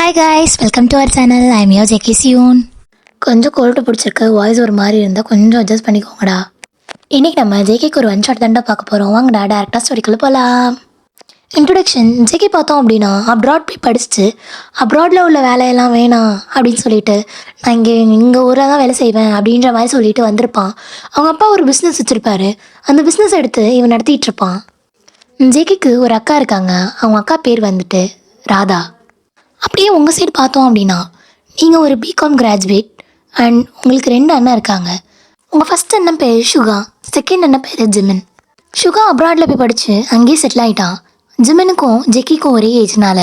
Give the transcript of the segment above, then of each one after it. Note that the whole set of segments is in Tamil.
Hi guys, welcome to our channel. I am your Jackie சியூன். கொஞ்சம் கோல்டு பிடிச்சிருக்கு, வாய்ஸ் ஒரு மாதிரி இருந்தால் கொஞ்சம் அட்ஜஸ்ட் பண்ணிக்கோங்கடா. இன்றைக்கி நம்ம ஜேகேக்கு ஒரு ஒன் ஷாட் தாண்டா பார்க்க போகிறோம். வாங்கடா டேரக்டாக ஸ்டோரிக்குள்ளே போகலாம். இன்ட்ரொடக்ஷன். ஜேகே பார்த்தோம் அப்படின்னா அப்ராட் போய் படிச்சுட்டு அப்ராடில் உள்ள வேலையெல்லாம் வேணாம் அப்படின்னு சொல்லிட்டு நான் எங்கள் ஊரில் தான் வேலை செய்வேன் அப்படின்ற மாதிரி சொல்லிட்டு வந்திருப்பான். அவங்க அப்பா ஒரு பிஸ்னஸ் வச்சுருப்பாரு. அந்த பிஸ்னஸ் எடுத்து இவன் நடத்திட்டு இருப்பான். ஜேகேக்கு ஒரு அக்கா இருக்காங்க. அவங்க அக்கா பேர் வந்துட்டு ராதா. அப்படியே உங்கள் சைடு பார்த்தோம் அப்படின்னா நீங்கள் ஒரு பிகாம் கிராஜுவேட் அண்ட் உங்களுக்கு 2 அண்ணன் இருக்காங்க. உங்கள் ஃபஸ்ட் அண்ணன் பேர் சுகா, செகண்ட் அண்ணன் பேர் ஜிமின். சுகா அப்ராடில் போய் படித்து அங்கேயே செட்டில் ஆகிட்டான். ஜிமினுக்கும் ஜெக்கிக்கும் ஒரே ஏஜ்னால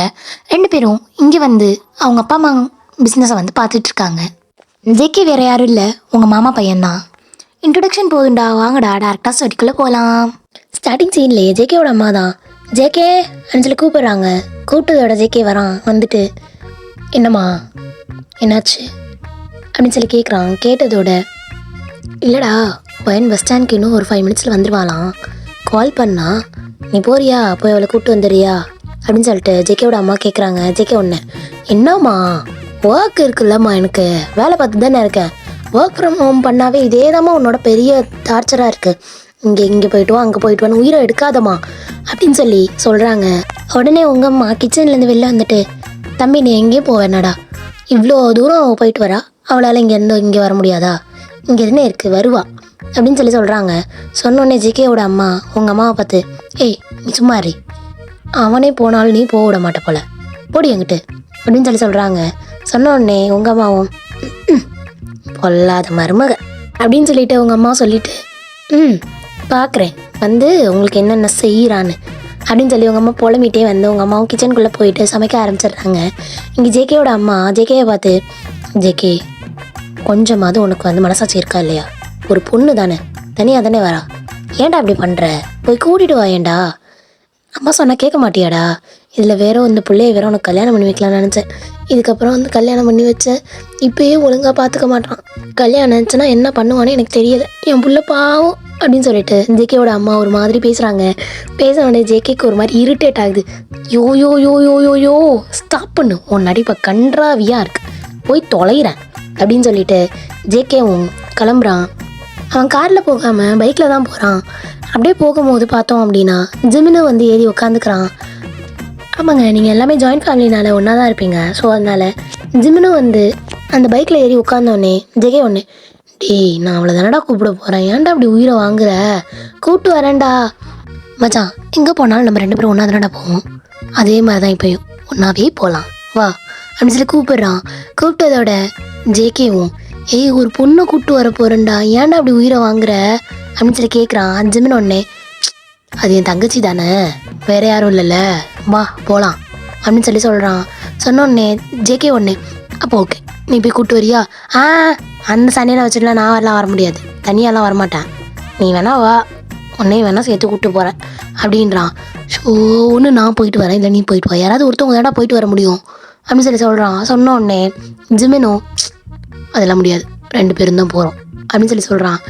2 பேரும் இங்கே வந்து அவங்க அப்பா அம்மா பிஸ்னஸை வந்து பார்த்துட்ருக்காங்க. ஜெக்கி வேறு யாரும் இல்லை, உங்கள் மாமா பையன்தான். இன்ட்ரொடக்ஷன் போதுண்டா, வாங்கடா டேரக்டாக ஸ்டோரிக்குள்ளே போகலாம். ஸ்டார்டிங் சீன்லேயே ஜேகேவோட அம்மா தான் ஜேகே அப்படின்னு சொல்லி கூப்பிட்றாங்க. கூப்பிட்டதோட ஜேகே வரான். வந்துட்டு என்னம்மா என்னாச்சு அப்படின்னு சொல்லி கேட்குறான். கேட்டதோட இல்லைடா பையன் பஸ் ஸ்டாண்ட்க்கு இன்னும் ஒரு 5 மினிட்ஸில் வந்துடுவாளாம், கால் பண்ணா நீ போறியா, போய் அவளை கூப்பிட்டு வந்துடுறியா அப்படின்னு சொல்லிட்டு ஜேகேவோட அம்மா கேட்குறாங்க. ஜேகே ஒன்று என்னம்மா ஒர்க் இருக்குல்லம்மா, எனக்கு வேலை பார்த்து தானே இருக்கேன், ஒர்க் ஃப்ரம் ஹோம் பண்ணாவே இதே தாம்மா உன்னோட பெரிய டார்ச்சராக இருக்குது, இங்கே போயிட்டு வா அங்கே போயிட்டு வான்னு உயிரை எடுக்காதம்மா அப்படின்னு சொல்லி சொல்கிறாங்க. உடனே உங்கள் அம்மா கிச்சன்லேருந்து வெளில வந்துட்டு தம்பி நீ எங்கேயும் போவேனடா, இவ்வளோ தூரம் போயிட்டு வரா, அவளால் இங்கே வர முடியாதா, இங்கே என்ன இருக்குது வருவா அப்படின்னு சொல்லி சொல்கிறாங்க. சொன்னோடனே ஜிகேவோட அம்மா உங்கள் அம்மாவை பார்த்து ஏய் நீ சும்மா இரு, அவனே போனாலும் நீ போக விட மாட்ட போல, போடி என்கிட்ட அப்படின்னு சொல்லி சொல்கிறாங்க. சொன்னோடனே உங்கள் அம்மாவும் பொல்லாத மருமக அப்படின்னு சொல்லிட்டு உங்கள் அம்மா சொல்லிட்டு பார்க்குறேன் வந்து உங்களுக்கு என்னென்ன செய்கிறான்னு அப்படின்னு சொல்லி உங்கள் அம்மா புலம்பிகிட்டே வந்து உங்கள் அம்மாவும் கிச்சனுக்குள்ளே போயிட்டு சமைக்க ஆரம்பிச்சிடுறாங்க. இங்கே ஜேகேயோட அம்மா ஜேகேயை பார்த்து ஜேகே கொஞ்சமாவது உனக்கு வந்து மனசாட்சி இருக்கா இல்லையா, ஒரு பொண்ணு தானே தனியாக தானே வரா, ஏன்டா அப்படி பண்ணுற, போய் கூட்டிகிட்டு வா, ஏன்டா அம்மா சொன்னால் கேட்க மாட்டியாடா, இதில் வேற இந்த பிள்ளைய வேற உனக்கு கல்யாணம் பண்ணி வைக்கலாம்னு நினச்சேன், இதுக்கப்புறம் வந்து கல்யாணம் பண்ணி வச்சேன், இப்போயே ஒழுங்காக பார்த்துக்க மாட்டான், கல்யாணம் நினச்சேன்னா என்ன பண்ணுவானே எனக்கு தெரியலை, என் பிள்ளை பாவம் அப்படின்னு சொல்லிட்டு ஜேகேவோட அம்மா ஒரு மாதிரி பேசுகிறாங்க. பேசினோடனே ஜேகேக்கு ஒரு மாதிரி இரிட்டேட் ஆகுது. யோ யோ யோ யோ யோ யோ ஸ்டாப் பண்ணு, உன் நடிப்பை கன்றாவியாக இருக்கு, போய் தொலைகிறேன் அப்படின்னு சொல்லிட்டு ஜேகேவும் கிளம்புறான். அவன் காரில் போகாமல் பைக்கில் தான் போகிறான். அப்படியே போகும்போது பார்த்தோம் அப்படின்னா ஜிமினு வந்து ஏறி உட்காந்துக்கிறான். ஆமாங்க, நீங்கள் எல்லாமே ஜாயின்ட் ஃபேமிலினால ஒன்றா தான் இருப்பீங்க. ஸோ அதனால் ஜிமினு வந்து அந்த பைக்கில் ஏறி உட்காந்தோடனே ஜெகே ஒன்று டேய் நான் அவளை தானடா கூப்பிட போகிறேன், ஏன்டா அப்படி உயிரை வாங்குற, கூப்பிட்டு வரேன்டா மச்சான், எங்கே போனாலும் நம்ம 2 பேரும் ஒன்றா தானடா போவோம், அதே மாதிரி தான் இப்போயும் ஒன்றாவே போகலாம் வா அப்படின்னு சொல்லி கூப்பிடுறான். கூப்பிட்டதோட ஜேகேவும் ஏய் ஒரு பொண்ணை கூப்பிட்டு வர போகிறேன்டா, ஏன்டா அப்படி உயிரை வாங்குற அப்படின்னு சொல்லி கேட்குறான். ஜிமின் ஒன்னே அது என் தங்கச்சி தானே வேறு யாரும் இல்லைல்ல, வா போகலாம் அப்படின்னு சொல்லி சொல்கிறான். சொன்னோடனே ஜேகே ஒன்று அப்போ ஓகே நீ போய் கூப்பிட்டு வரியா, அந்த சண்டையெல்லாம் வச்சுட்டுலாம் நான் வர முடியாது, தனியாலாம் வரமாட்டேன், நீ வேணா வா, உன்னையும் வேணா சேர்த்து கூப்பிட்டு போகிறேன் அப்படின்றான். ஸோ ஒன்று நான் போயிட்டு வரேன், இல்லை நீ போயிட்டு வா, யாராவது ஒருத்தவங்க தானடா போயிட்டு வர முடியும் அப்படின்னு சொல்லி சொல்கிறான். சொன்ன உடனே ஜிமினும் அதெல்லாம் முடியாது 2 பேரும் தான் போகிறோம் அப்படின்னு சொல்லி சொல்கிறான்.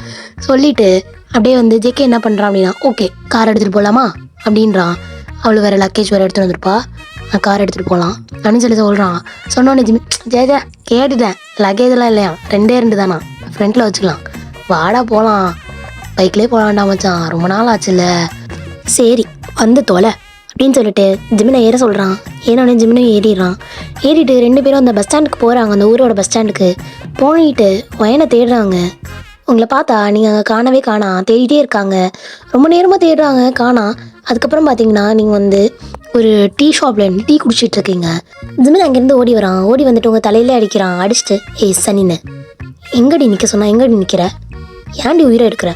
சொல்லிவிட்டு அப்படியே வந்து ஜேகே என்ன பண்ணுறான் அப்படின்னா ஓகே கார் எடுத்துகிட்டு போகலாமா அப்படின்றான். அவள் வேறு லக்கேஜ் வேறு எடுத்துகிட்டு வந்துருப்பா, நான் கார் எடுத்துகிட்டு போகலாம் அப்படின்னு சொல்லி சொல்கிறான். சொன்னோடனே ஜிமி ஜேஜா கேட்டுட்டேன், லக்கேஜெல்லாம் இல்லையா 2 தானா, ஃப்ரண்ட்டில் வச்சுக்கலாம், வாடா போகலாம், பைக்லேயே போகலான்டா மச்சான், ரொம்ப நாள் ஆச்சுல்ல, சரி வந்து தொலை அப்படின்னு சொல்லிட்டு ஜிமினை ஏற சொல்கிறான். ஏன்னொடனே ஜிமினும் ஏறிடுறான். ஏறிட்டு 2 பேரும் அந்த பஸ் ஸ்டாண்டுக்கு போகிறாங்க. அந்த ஊரோட பஸ் ஸ்டாண்டுக்கு போயிட்டு வயனை தேடுறாங்க. உங்களை பார்த்தா நீங்கள் அங்கே காணவே தேடிட்டே இருக்காங்க, ரொம்ப நேரமாக தேடுறாங்க காணா. அதுக்கப்புறம் பார்த்தீங்கன்னா நீங்கள் வந்து ஒரு டீ ஷாப்பில் டீ குடிச்சிட்டு இருக்கீங்க. ஜிமின் அங்கேருந்து ஓடி வரான். ஓடி வந்துட்டு உங்கள் தலையிலே அடிக்கிறான். அடிச்சுட்டு ஏய் சனின்னு எங்கடி நிற்க சொன்னா, எங்கடி நிற்கிற, ஏன்டி உயிரை எடுக்கிற,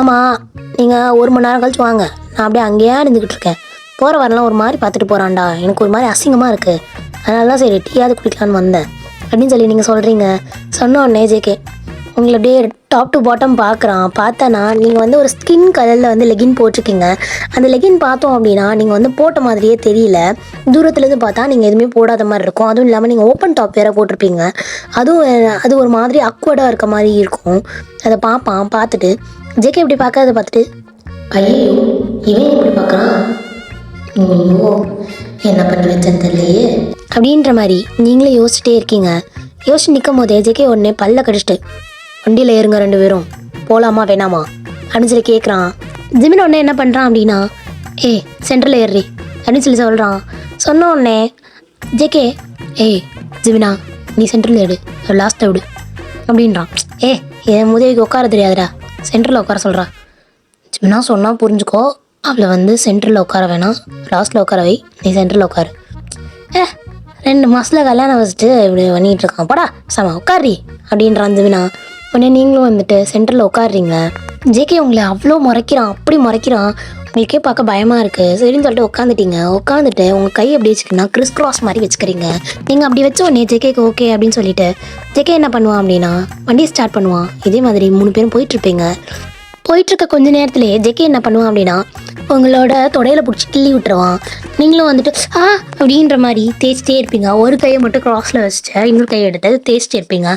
ஆமாம் நீங்கள் 1 மணி நேரம் கழிச்சு வாங்க, நான் அப்படியே அங்கேயே இருந்துக்கிட்டு இருக்கேன், போகிற வரலாம் ஒரு மாதிரி பார்த்துட்டு போகிறான்டா, எனக்கு ஒரு மாதிரி அசிங்கமாக இருக்குது, அதனால தான் சரி டீயாவது குடிக்கலான்னு வந்தேன் அப்படின்னு சொல்லி நீங்கள் சொல்கிறீங்க. சொன்ன உடனே ஜேகே உங்களை அப்படியே டாப் டு பாட்டம் பார்க்குறான். பார்த்தானா நீங்கள் வந்து ஒரு ஸ்கின் கலரில் வந்து லெகின் போட்டிருக்கீங்க. அந்த லெகின் பார்த்தோம் அப்படின்னா நீங்கள் வந்து போட்ட மாதிரியே தெரியல, தூரத்துலேருந்து பார்த்தா நீங்கள் எதுவுமே போடாத மாதிரி இருக்கும். அதுவும் இல்லாமல் நீங்கள் ஓப்பன் டாப் வேறு போட்டிருப்பீங்க, அது ஒரு மாதிரி அக்வர்டாக இருக்க மாதிரி இருக்கும். அதை பார்த்துட்டு ஜேகே இப்படி பார்க்கறத பார்த்துட்டு ஐயோ இவன் இப்படி பார்க்குறான், ஐயோ என்ன பண்ணி வச்சேன்னு தெரியலையே அப்படின்ற மாதிரி நீங்களே யோசிச்சுட்டே இருக்கீங்க. யோசிச்சு நிற்கும் போதே ஜேகே உடனே பல்ல கடிச்சிட்டு வண்டியில் ஏறுங்க 2 பேரும் போகலாமா வேணாமா அப்படின்னு சொல்லி கேட்குறான். ஜிமின் உடனே என்ன பண்ணுறான் அப்படின்னா சென்ட்ரல் ஏறி அப்படின்னு சொல்லி சொல்கிறான். சொன்ன உடனே ஜேகே ஜிமினா நீ சென்ட்ரல் ஏடு லாஸ்ட்டை விடு அப்படின்றான். என் உதவிக்கு உட்கார தெரியாதுடா, சென்டரில் உட்கார சொல்கிறா. ஜிமினா சொன்னால் புரிஞ்சுக்கோ, அவளை சென்டரில் உட்கார வேணாம், லாஸ்ட்டில் உட்கார வை, நீ சென்டரில் உட்காரு. 2 மாதத்தில் கல்யாணம் வச்சுட்டு இப்படி பண்ணிகிட்டு இருக்கான், போடா சம உட்காரி அப்படின்றான் ஜிமினா. உடனே நீங்களும் சென்டரில் உட்காடுறீங்க. ஜேகே உங்களை அவ்வளோ முறைக்கிறான், அப்படி முறைக்கிறான், உங்களுக்கே பார்க்க பயமாக இருக்குது. சரின்னு சொல்லிட்டு உட்காந்துட்டீங்க. உட்காந்துட்டு உங்கள் கை எப்படி வச்சுக்கினா கிறிஸ் கிராஸ் மாதிரி வச்சுக்கிறீங்க. நீங்கள் அப்படி வச்ச உடனே ஜேகேக்கு ஓகே அப்படின்னு சொல்லிட்டு ஜேகே என்ன பண்ணுவான் அப்படின்னா வண்டியை ஸ்டார்ட் பண்ணுவான். இதே மாதிரி 3 பேரும் போயிட்டுருப்பீங்க. போயிட்டுருக்க கொஞ்ச நேரத்துலேயே ஜேகே என்ன பண்ணுவான் அப்படின்னா உங்களோட தொடையில் பிடிச்சி கிள்ளி விட்டுருவான். நீங்களும் அப்படின்ற மாதிரி தேய்ச்சிட்டே இருப்பீங்க. ஒரு கையை மட்டும் க்ராஸில் வச்சுட்டு இன்னொரு கையை எடுத்து தேய்ச்சிட்டே இருப்பீங்க.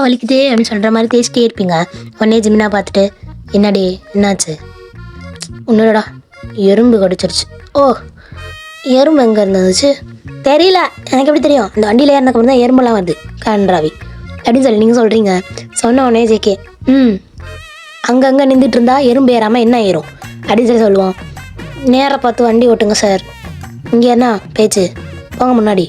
வலிக்குதே அப்படின்னு சொல்கிற மாதிரி தேய்ச்சிட்டே இருப்பீங்க. உடனே ஜிமினா பார்த்துட்டு என்னடி என்னாச்சு? உன்னோடா எறும்பு கடிச்சிருச்சு. எறும்பு எங்கே இருந்துச்சு தெரியல, எனக்கு எப்படி தெரியும், அந்த வண்டியில் ஏறினக்கு தான் எறும்பெல்லாம் வருது கன்றாவி அப்படின்னு சொல்லி நீங்கள் சொல்கிறீங்க. சொன்ன உடனே ஜேகே அங்கங்கே நின்றுட்டு இருந்தா எறும்பு ஏறாமல் என்ன ஏறும் அப்படின்னு சொல்லி சொல்லுவான். நேராக பார்த்து வண்டி ஓட்டுங்க சார், இங்கே என்ன பேச்சு, போங்க முன்னாடி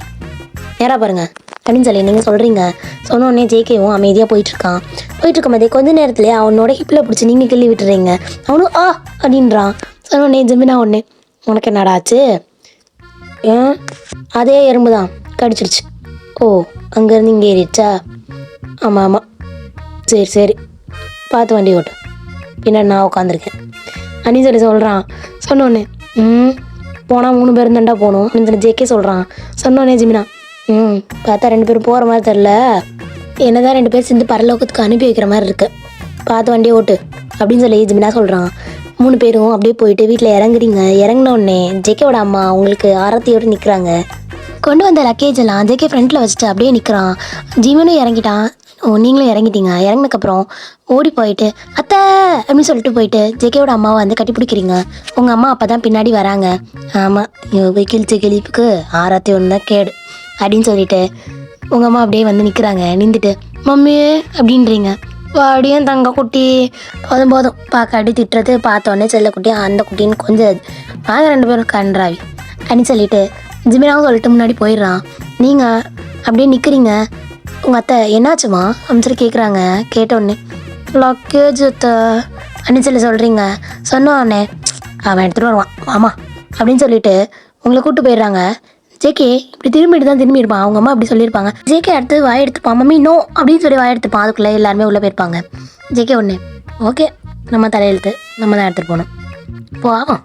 நேராக பாருங்கள் அப்படின்னு சொல்லி நீங்கள் சொல்கிறீங்க. சொன்ன உடனே ஜேகேவும் அமைதியாக போயிட்டுருக்கான். போயிட்டுருக்கும்போதே கொஞ்ச நேரத்துலேயே அவனோட ஹிப்பில் பிடிச்சி நீங்கள் கிள்ளி விட்டுறீங்க. அவனும் அப்படின்றான். சொன்ன உடனே ஜிமினா ஒன்று உனக்கு என்னடாச்சு? அதே எறும்பு தான் கடிச்சிருச்சு. அங்கேருந்து இங்கே ஏறிடுச்சா? ஆமாம் சரி பார்த்து வண்டி ஓட்டு, பின்னாடி நான் உட்காந்துருக்கேன் அப்படின்னு சொல்லி சொல்கிறான். சொன்னோடனே போனால் 3 பேரும் தாண்டா போகணும் அப்படின்னு சொல்லி ஜேகே சொல்கிறான். சொன்னோடனே ஜிமினா பார்த்தா 2 பேரும் போகிற மாதிரி தெரில, என்னதான் 2 பேர் சேர்ந்து பரலோகத்துக்கு அனுப்பி வைக்கிற மாதிரி இருக்கு, பார்த்து வண்டியை ஓட்டு அப்படின்னு சொல்லி ஜிமினா சொல்கிறான். 3 பேரும் அப்படியே போயிட்டு வீட்டில் இறங்குறீங்க. இறங்கின உடனே ஜேகேவோட அம்மா உங்களுக்கு ஆரத்தியோடு நிற்கிறாங்க. கொண்டு வந்த லக்கேஜ் எல்லாம் ஜேகே ஃப்ரண்ட்டில் வச்சுட்டு அப்படியே நிற்கிறான். ஜிமனும் இறங்கிட்டான், நீங்களும் இறங்கிட்டீங்க. இறங்கினதுக்கப்புறம் ஓடி போயிட்டு அத்தை அப்படின்னு சொல்லிட்டு போயிட்டு ஜேகேவோட அம்மாவை கட்டி பிடிக்கிறீங்க. உங்கள் அம்மா அப்போ தான் பின்னாடி வராங்க. ஆமாம் கிழிச்ச கிழிப்புக்கு ஆரத்தி ஒன்று தான் கேடு அப்படின்னு சொல்லிட்டு உங்கள் அம்மா அப்படியே நிற்கிறாங்க. நின்றுட்டு மம்மியே அப்படின்றீங்க. வாடியும் தங்க குட்டி போதும் பார்க்க அடி திட்டுறது பார்த்தோன்னே செல்ல குட்டி அந்த குட்டின்னு கொஞ்சம் வாங்க 2 பேரும் கன்றாவி அப்படின்னு சொல்லிட்டு ஜிமினாவும் சொல்லிட்டு முன்னாடி போயிடுறான். நீங்கள் அப்படியே நிற்கிறீங்க. உங்கள் அத்தை என்னாச்சுமா அப்படின்னு சொல்லி கேட்குறாங்க. கேட்டோடனே லக்கேஜ் அத்தை அப்படின்னு சொல்லி சொல்கிறீங்க. சொன்னோடனே அவன் எடுத்துகிட்டு வருவான் ஆமா அப்படின்னு சொல்லிட்டு உங்களை கூப்பிட்டு போயிடுறாங்க. ஜேகே இப்படி திரும்பிட்டு தான் திரும்பியிருப்பான். அவங்க அம்மா அப்படி சொல்லியிருப்பாங்க. ஜேகே அடுத்து வாய் எடுத்துப்பான், மம்மி நோ அப்படின்னு சொல்லி வாய் எடுத்துப்பான். அதுக்குள்ளே எல்லாருமே உள்ளே போயிருப்பாங்க. ஜேகே ஒன்று ஓகே நம்ம தலையெழுத்து நம்ம தான் எடுத்துகிட்டு போகணும் போவோம்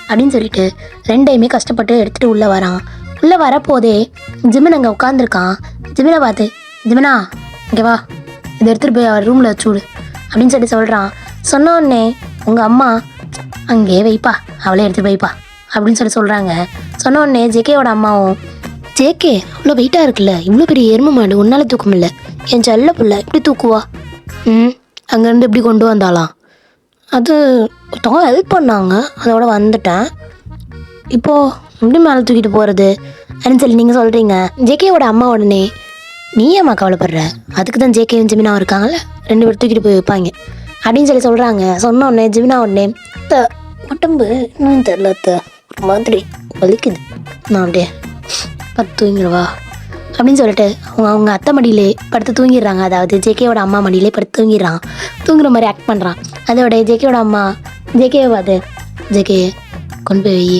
அப்படின்னு சொல்லிட்டு 2யுமே கஷ்டப்பட்டு எடுத்துகிட்டு உள்ளே வரான். உள்ளே வரப்போதே ஜிமின் அங்கே உட்காந்துருக்கான். ஜிமினை பார்த்து ஜிமினா இங்கே வா, இதை எடுத்துகிட்டு போய் அவர் ரூமில் வச்சு விடு அப்படின்னு சொல்லி சொல்கிறான். சொன்ன உடனே உங்கள் அம்மா அங்கேயே வைப்பா, அவளே எடுத்துகிட்டு போய்ப்பா அப்படின்னு சொல்லி சொல்கிறாங்க. சொன்ன உடனே ஜேகேவோட அம்மாவும் ஜேகே அவ்வளோ வெயிட்டாக இருக்குல்ல, இவ்வளோ பெரிய எருமை மாடு உன்னால் தூக்கம் இல்லை, என் செல்ல பிள்ளை இப்படி தூக்குவா? அங்கேருந்து இப்படி கொண்டு வந்தாலாம், அது ஒருத்தவங்க ஹெல்ப் பண்ணாங்க, அதோட வந்துட்டேன், இப்போது எப்படி மேலே தூக்கிட்டு போகிறது அப்படின்னு சொல்லி நீங்கள் சொல்கிறீங்க. ஜேகேவோட அம்மா உடனே நீ ஏம்மா கவலைப்படுற, அதுக்கு தான் ஜேகேவும் ஜிமினாவும் இருக்காங்கல்ல, 2 பேர் தூக்கிட்டு போய் வைப்பாங்க அப்படின்னு சொல்லி சொல்கிறாங்க. சொன்ன உடனே ஜிமினா உடனே உடம்பு இன்னும் தெரில மாதிரி வலிக்குது, நான் அப்படியே படுத்து தூங்கிடுவா அப்படின்னு சொல்லிட்டு அவங்க அத்தை மடியிலே படுத்து தூங்கிடுறாங்க. அதாவது ஜேகேவோட அம்மா மடியிலே படுத்து தூங்கிடுறான். தூங்குற மாதிரி ஆக்ட் பண்ணுறான். அதோட ஜேகேவோட அம்மா ஜேகேவை பார்த்து ஜேகே கொண்டு போய் வை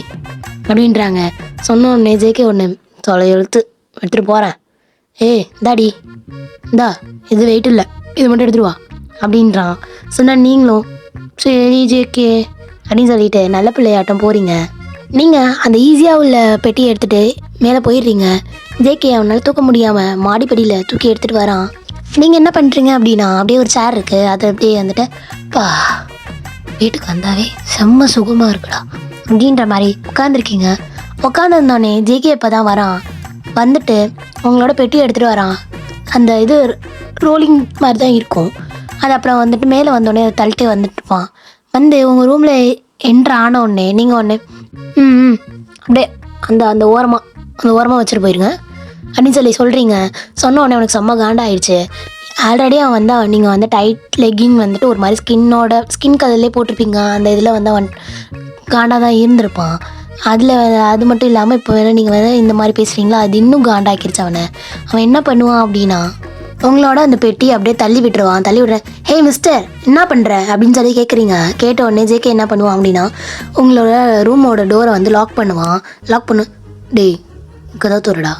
அப்படின்றாங்க. சொன்ன உடனே ஜேகே ஒன்று தொலை எழுத்து எடுத்துகிட்டு போகிறேன். இந்தாடி இந்தா, இது வெயிட் இல்லை, இது மட்டும் எடுத்துருவா அப்படின்றான். சொன்னால் நீங்களும் சரி ஜேகே அப்படின்னு சொல்லிட்டு நல்ல பிள்ளையாட்டம் போகிறீங்க. நீங்கள் அந்த ஈஸியாக உள்ள பெட்டியை எடுத்துகிட்டு மேலே போயிடுறீங்க. ஜேகே அவனால் தூக்க முடியாமல் மாடிப்படியில் தூக்கி எடுத்துகிட்டு வரான். நீங்கள் என்ன பண்ணுறீங்க அப்படின்னா அப்படியே ஒரு சேர் இருக்குது, அதை அப்படியே பா வீட்டுக்கு வந்தாவே செம்ம சுகமாக இருக்குடா அப்படின்ற மாதிரி உட்காந்துருக்கீங்க. உட்காந்துருந்தோடனே ஜேகே இப்போ தான் வரான். வந்துட்டு உங்களோட பெட்டியை எடுத்துகிட்டு வரான். அந்த இது ரோலிங் மாதிரி தான் இருக்கும். அது அப்புறம் மேலே வந்தோடனே அதை தள்ளிட்டே வந்துட்டுருப்பான். உங்கள் ரூமில் என்ட்ரு ஆன உடனே நீங்கள் ஒன்று அப்படியே அந்த ஓரமாக வச்சுட்டு போயிருங்க. அப்படின்னு சொல்லி சொல்கிறீங்க. சொன்ன உடனே அவனுக்கு செம்ம காண்டாயிடுச்சு. ஆல்ரெடி அவன் வந்து நீங்கள் வந்து டைட் லெக்கிங் வந்துட்டு ஒரு மாதிரி ஸ்கின் கலர்லேயே போட்டிருப்பீங்க. அந்த இதில் வந்து அவன் காண்டாக தான் இருந்திருப்பான். அதில் அது மட்டும் இல்லாமல் இப்போ வேறு நீங்கள் வந்து இந்த மாதிரி பேசுகிறீங்களா, அது இன்னும் காண்டாக்கிடுச்சு அவனை. அவன் என்ன பண்ணுவான் அப்படின்னா உங்களோட அந்த பெட்டி அப்படியே தள்ளி விட்டுருவான். தள்ளி விடுறேன், ஹே மிஸ்டர் என்ன பண்ணுற அப்படின்னு சொல்லி கேட்குறீங்க. கேட்ட உடனே ஜேகே என்ன பண்ணுவான் அப்படின்னா உங்களோட ரூமோட டோரை வந்து லாக் பண்ணுவான். லாக் பண்ணு, டேய் கதவை திறடா